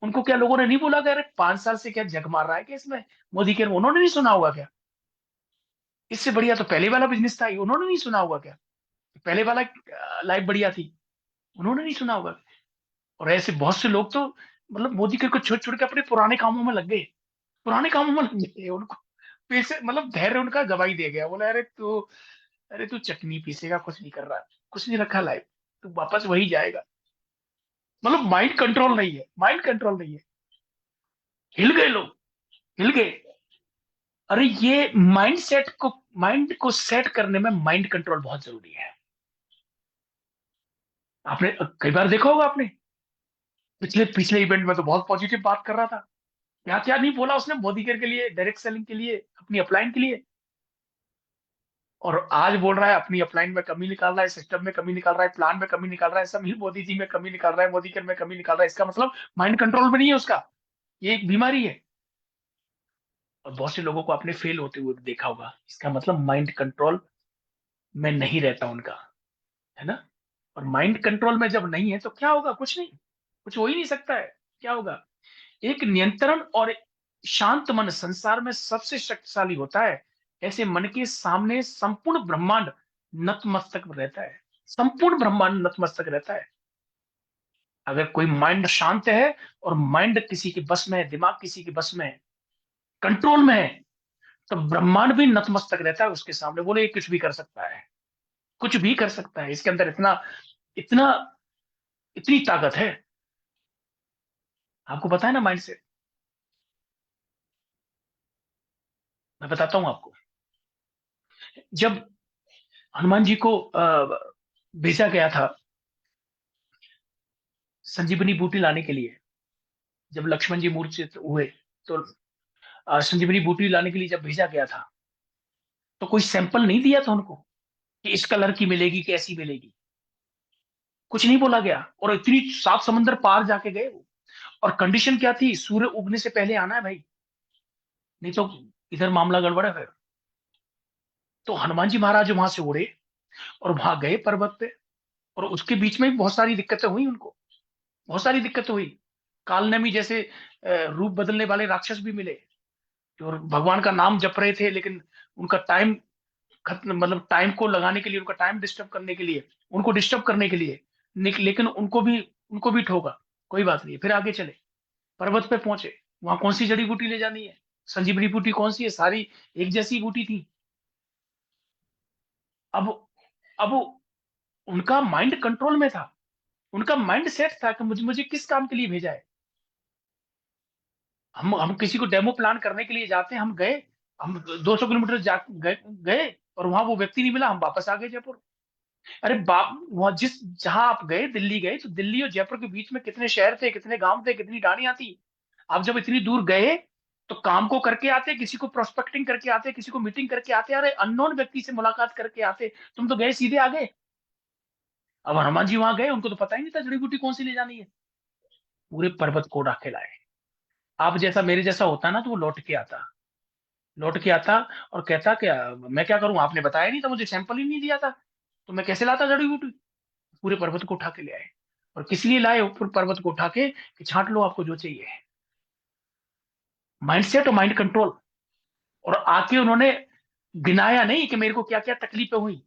उनको क्या लोगों ने नहीं बोला कि अरे 5 साल से क्या जग मार रहा है क्या इसमें, मोदी के, उन्होंने नहीं सुना होगा क्या? इससे बढ़िया तो पहले वाला बिजनेस था, ये उन्होंने नहीं सुना होगा क्या? पहले वाला लाइफ बढ़िया थी, उन्होंने नहीं सुना होगा? और ऐसे बहुत से लोग तो मतलब मोदी के को छोड़ छोड़ के अपने पुराने कामों में लग गए, पुराने कामों में लग गए। उनको पैसे मतलब धैर्य उनका गवाही दे गया, बोला अरे तू चटनी पीसेगा, कुछ नहीं कर रहा, कुछ नहीं रखा लाइफ, तू वापस वही जाएगा। मतलब माइंड कंट्रोल नहीं है, माइंड कंट्रोल नहीं है। हिल गए लोग, हिल गए। अरे ये माइंड को सेट करने में माइंड कंट्रोल बहुत जरूरी है। आपने कई बार देखा होगा आपने, पिछले पिछले इवेंट में तो बहुत पॉजिटिव बात कर रहा था, क्या क्या नहीं बोला उसने मोदी केयर के लिए, डायरेक्ट सेलिंग के लिए, अपनी अपलाइन के लिए। और आज बोल रहा है अपनी अपलाइन में कमी निकाल रहा है, सिस्टम में कमी निकाल रहा है, प्लान में कमी निकाल रहा है, सब ही मोदी जी में कमी निकाल रहा है, मोदी केयर में कमी निकाल रहा है। इसका मतलब माइंड कंट्रोल में नहीं है उसका, ये एक बीमारी है। और बहुत से लोगों को आपने फेल होते हुए देखा होगा, इसका मतलब माइंड कंट्रोल में नहीं रहता उनका, है ना? और माइंड कंट्रोल में जब नहीं है तो क्या होगा? कुछ नहीं, कुछ हो ही नहीं सकता है। क्या होगा? एक नियंत्रण और शांत मन संसार में सबसे शक्तिशाली होता है। ऐसे मन के सामने संपूर्ण ब्रह्मांड नतमस्तक रहता है, संपूर्ण ब्रह्मांड नतमस्तक रहता है। अगर कोई माइंड शांत है और माइंड किसी के बस में है, दिमाग किसी के बस में है, कंट्रोल में है, तो ब्रह्मांड भी नतमस्तक रहता है उसके सामने। बोले ये कुछ भी कर सकता है, कुछ भी कर सकता है, इसके अंदर इतना इतना इतनी ताकत है। आपको पता है ना माइंड से? मैं बताता हूं आपको। जब हनुमान जी को भेजा गया था संजीवनी बूटी लाने के लिए, जब लक्ष्मण जी मूर्छित हुए, तो संजीवनी बूटी लाने के लिए जब भेजा गया था, तो कोई सैंपल नहीं दिया था उनको कि इस कलर की मिलेगी, कैसी मिलेगी, कुछ नहीं बोला गया। और इतनी 7 समंदर पार जाके गए वो। और कंडीशन क्या थी? सूर्य उगने से पहले आना है भाई, नहीं तो इधर मामला गड़बड़ है फिर। तो हनुमान जी महाराज वहां से उड़े और वहां गए पर्वत पे। और उसके बीच में भी बहुत सारी दिक्कतें हुई उनको, बहुत सारी दिक्कतें हुई। कालनेमी जैसे रूप बदलने वाले राक्षस भी मिले, जो भगवान का नाम जप रहे थे, लेकिन उनका टाइम खत्म, मतलब टाइम को लगाने के लिए, उनका टाइम डिस्टर्ब करने के लिए, उनको डिस्टर्ब करने के लिए लेकिन उनको भी ठोका। कोई बात नहीं, फिर आगे चले, पर्वत पे पहुंचे। वहां कौन सी जड़ी बूटी ले जानी है? संजीवनी बूटी कौन सी है? सारी एक जैसी बूटी थी। अब अब उनका माइंड कंट्रोल में था, उनका माइंड सेट था कि मुझे मुझे किस काम के लिए भेजा है। हम किसी को डेमो प्लान करने के लिए जाते हैं, हम गए, हम 200 किलोमीटर जा गए और वहां वो व्यक्ति नहीं मिला, हम वापस आ गए जयपुर। अरे बाप, वहां जहां आप गए, दिल्ली गए, तो दिल्ली और जयपुर के बीच में कितने शहर थे, कितने गांव थे, कितनी डाणियां थी। आप जब इतनी दूर गए तो काम को करके आते, किसी को प्रोस्पेक्टिंग करके आते, किसी को मीटिंग करके आते, अरे अननोन व्यक्ति से मुलाकात करके आते। तुम तो गए सीधे आ गए। अब हनुमान जी वहां गए, उनको तो पता ही नहीं था जड़ी बूटी कौन सी ले जानी है। पूरे पर्वत को उड़ा के लाए। आप जैसा मेरे जैसा होता ना तो वो लौट के आता और कहता क्या, मैं क्या करूं, आपने बताया नहीं था, मुझे सैंपल ही नहीं दिया था, तो मैं कैसे लाता जड़ी बूटी? पूरे पर्वत को उठा के ले आए। और किस लिए लाए ऊपर पर्वत को उठा के? कि छांट लो आपको जो चाहिए। माइंडसेट और माइंड कंट्रोल। और आके उन्होंने गिनाया नहीं कि मेरे को क्या क्या तकलीफें हुई।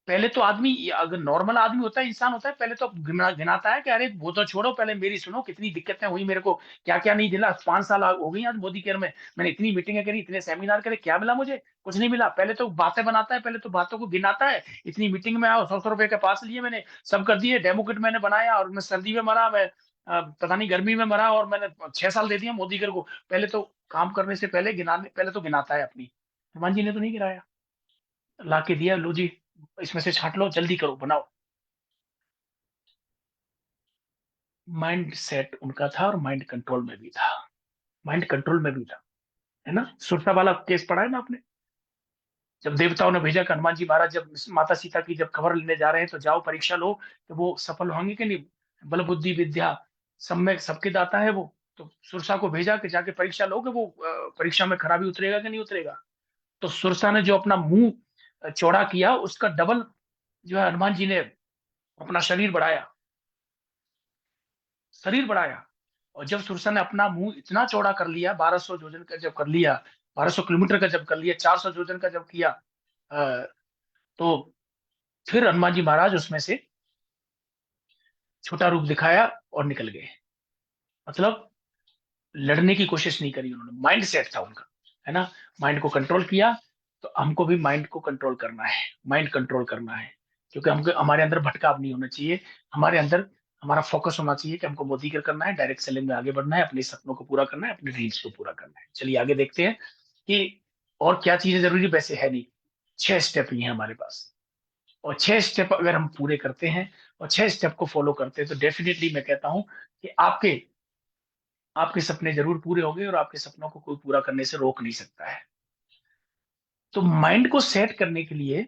पहले तो आदमी, अगर नॉर्मल आदमी होता है, इंसान होता है, पहले तो गिनाता है कि अरे वो तो छोड़ो, पहले मेरी सुनो, कितनी दिक्कतें हुई मेरे को, क्या क्या नहीं दिला। 5 साल हो गई आज मोदी केयर में, मैंने इतनी मीटिंगें करी, इतने सेमिनार करे, क्या मिला मुझे? कुछ नहीं मिला। पहले तो बातें बनाता है, पहले तो बातों को गिनाता है, इतनी मीटिंग में आओ, 100-100 रुपए के पास लिए मैंने, सब कर दिए, डेमो किट मैंने बनाया, और मैं सर्दी में मरा, मैं पता नहीं गर्मी में मरा, और मैंने 6 साल दे दिया मोदी केयर को। पहले तो काम करने से पहले गिनाने, पहले तो गिनाता है अपनी। हनुमान जी ने तो नहीं गिराया, ला के दिया, लो जी, इसमें से छांट लो, जल्दी करो, बनाओ। माइंड सेट उनका था और माइंड कंट्रोल में भी था, माइंड कंट्रोल में भी था, है ना। सुरसा वाला केस पढ़ा है ना आपने, जब देवताओं ने भेजा कि हनुमान जी महाराज जब माता सीता की जब खबर लेने जा रहे हैं तो जाओ परीक्षा लो, तो वो सफल होंगे कि नहीं, बल बुद्धि विद्या सब में सबके दाता है वो। तो सुरसा को भेजा कि जाके परीक्षा लो कि वो परीक्षा में खरा भी उतरेगा कि नहीं उतरेगा। तो सुरसा ने जो अपना मुंह चौड़ा किया, उसका डबल जो है हनुमान जी ने अपना शरीर बढ़ाया, शरीर बढ़ाया। और जब सुरसा ने अपना मुंह इतना चौड़ा कर लिया, 1200 योजन का जब कर लिया, 1200 किलोमीटर का जब कर लिया, 400 योजन का जब किया, तो फिर हनुमान जी महाराज उसमें से छोटा रूप दिखाया और निकल गए। मतलब लड़ने की कोशिश नहीं करी उन्होंने, माइंड सेट था उनका, है ना। माइंड को कंट्रोल किया। तो हमको भी माइंड को कंट्रोल करना है, माइंड कंट्रोल करना है, क्योंकि हमको हमारे अंदर भटकाव नहीं होना चाहिए। हमारे अंदर हमारा फोकस होना चाहिए कि हमको मोदी करना है, डायरेक्ट सेलिंग में आगे बढ़ना है, अपने सपनों को पूरा करना है, अपने ड्रीम्स को पूरा करना है। चलिए आगे देखते हैं कि और क्या चीजें जरूरी, वैसे है नहीं, 6 स्टेप ही है हमारे पास। और 6 स्टेप अगर हम पूरे करते हैं और 6 स्टेप को फॉलो करते हैं, तो डेफिनेटली मैं कहता हूं कि आपके आपके सपने जरूर पूरे होंगे और आपके सपनों को कोई पूरा करने से रोक नहीं सकता है। तो माइंड को सेट करने के लिए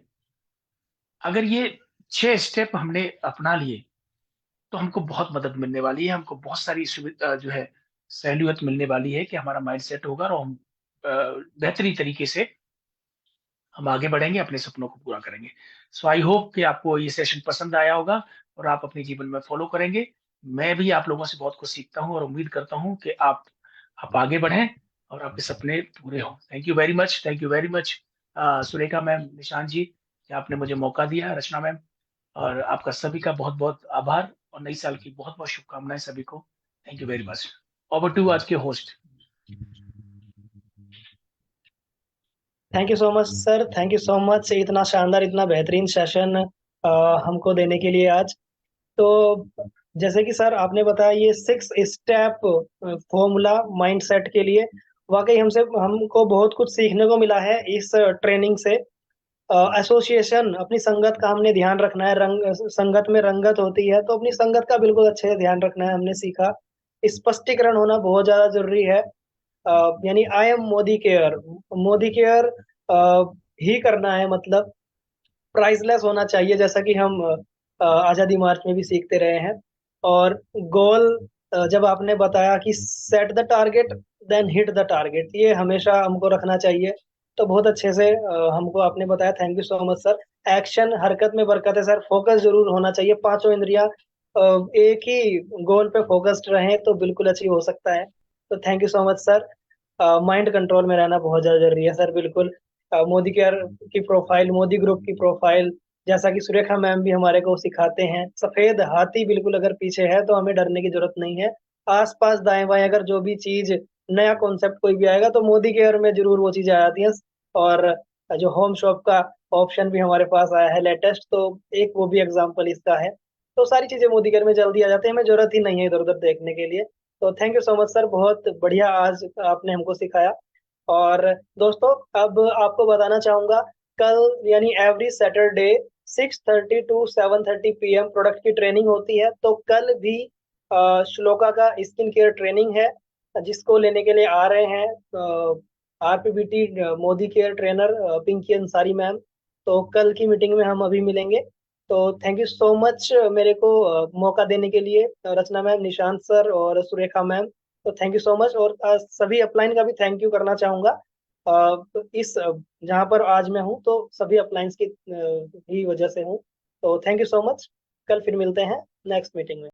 अगर ये 6 स्टेप हमने अपना लिए, तो हमको बहुत मदद मिलने वाली है, हमको बहुत सारी सुविधा जो है सहूलियत मिलने वाली है कि हमारा माइंड सेट होगा और हम बेहतरीन तरीके से हम आगे बढ़ेंगे, अपने सपनों को पूरा करेंगे। सो आई होप कि आपको ये सेशन पसंद आया होगा और आप अपने जीवन में फॉलो करेंगे। मैं भी आप लोगों से बहुत कुछ सीखता हूँ और उम्मीद करता हूँ कि आप आगे बढ़ें और आपके सपने पूरे हों। Thank you very much, thank you very much Surekha ma'am, Nishant ji, कि आपने मुझे मौका दिया, रचना मैम, और आपका सभी का बहुत बहुत आभार और नई साल की बहुत बहुत शुभकामनाएं सभी को। Thank you very much. Over to आज के host. Thank you so much sir, thank you so much इतना शानदार इतना बेहतरीन सेशन हमको देने के लिए आज। तो जैसे कि सर आपने बताया ये 6 स्टेप फॉर्मूला माइंडसेट के लिए, वाकई हमको बहुत कुछ सीखने को मिला है इस ट्रेनिंग से। एसोसिएशन अपनी संगत का हमने ध्यान रखना है, संगत में रंगत होती है तो अपनी संगत का बिल्कुल अच्छे से ध्यान रखना है, हमने सीखा। स्पष्टीकरण होना बहुत ज्यादा जरूरी है। यानी I am Modi care, Modi care ही करना है, मतलब प्राइसलेस होना चाहिए, जैसा कि हम आजादी मार्च में भी सीखते रहे हैं। और गोल, जब आपने बताया कि set the target then hit the target, ये हमेशा हमको रखना चाहिए। तो बहुत अच्छे से हमको आपने बताया, thank you so much sir. Action हरकत में बरकत है सर, फोकस जरूर होना चाहिए, पांचों इंद्रियां एक ही गोल पे फोकस्ड रहें तो बिल्कुल अचीव हो सकता है। तो thank you so much sir. Mind control में रहना बहुत ज्यादा जरूरी है सर, बिल्कुल। मोदी केयर की प्रोफाइल, मोदी ग्रुप की प्रोफाइल, जैसा कि सुरेखा मैम भी हमारे को सिखाते हैं, सफेद हाथी बिल्कुल अगर पीछे है तो हमें डरने की जरूरत नहीं है। आसपास दाएं बाएं अगर जो भी चीज, नया कॉन्सेप्ट कोई भी आएगा तो मोदी केयर में जरूर वो चीजें आ जाती हैं। और जो होम शॉप का ऑप्शन भी हमारे पास आया है लेटेस्ट, तो एक वो भी एग्जाम्पल इसका है। तो सारी चीजें मोदी केयर में जल्दी आ जाती है, हमें जरूरत ही नहीं है इधर उधर देखने के लिए। तो thank you so much sir, बहुत बढ़िया आज आपने हमको सिखाया। और दोस्तों अब आपको बताना चाहूंगा, कल यानी every Saturday 6:30 to 7:30 PM product की ट्रेनिंग होती है। तो कल भी श्लोका का स्किन केयर ट्रेनिंग है, जिसको लेने के लिए आ रहे हैं RPBT Modi care trainer Pinky Ansari ma'am. तो कल की मीटिंग में हम अभी मिलेंगे। तो थैंक यू सो मच मेरे को मौका देने के लिए, रचना मैम, निशांत सर और सुरेखा मैम। तो थैंक यू सो मच। और सभी अपलाइन का भी थैंक यू करना चाहूंगा। इस जहाँ पर आज मैं हूँ तो सभी अपलाइंस की ही वजह से हूँ। तो थैंक यू सो मच, कल फिर मिलते हैं नेक्स्ट मीटिंग में।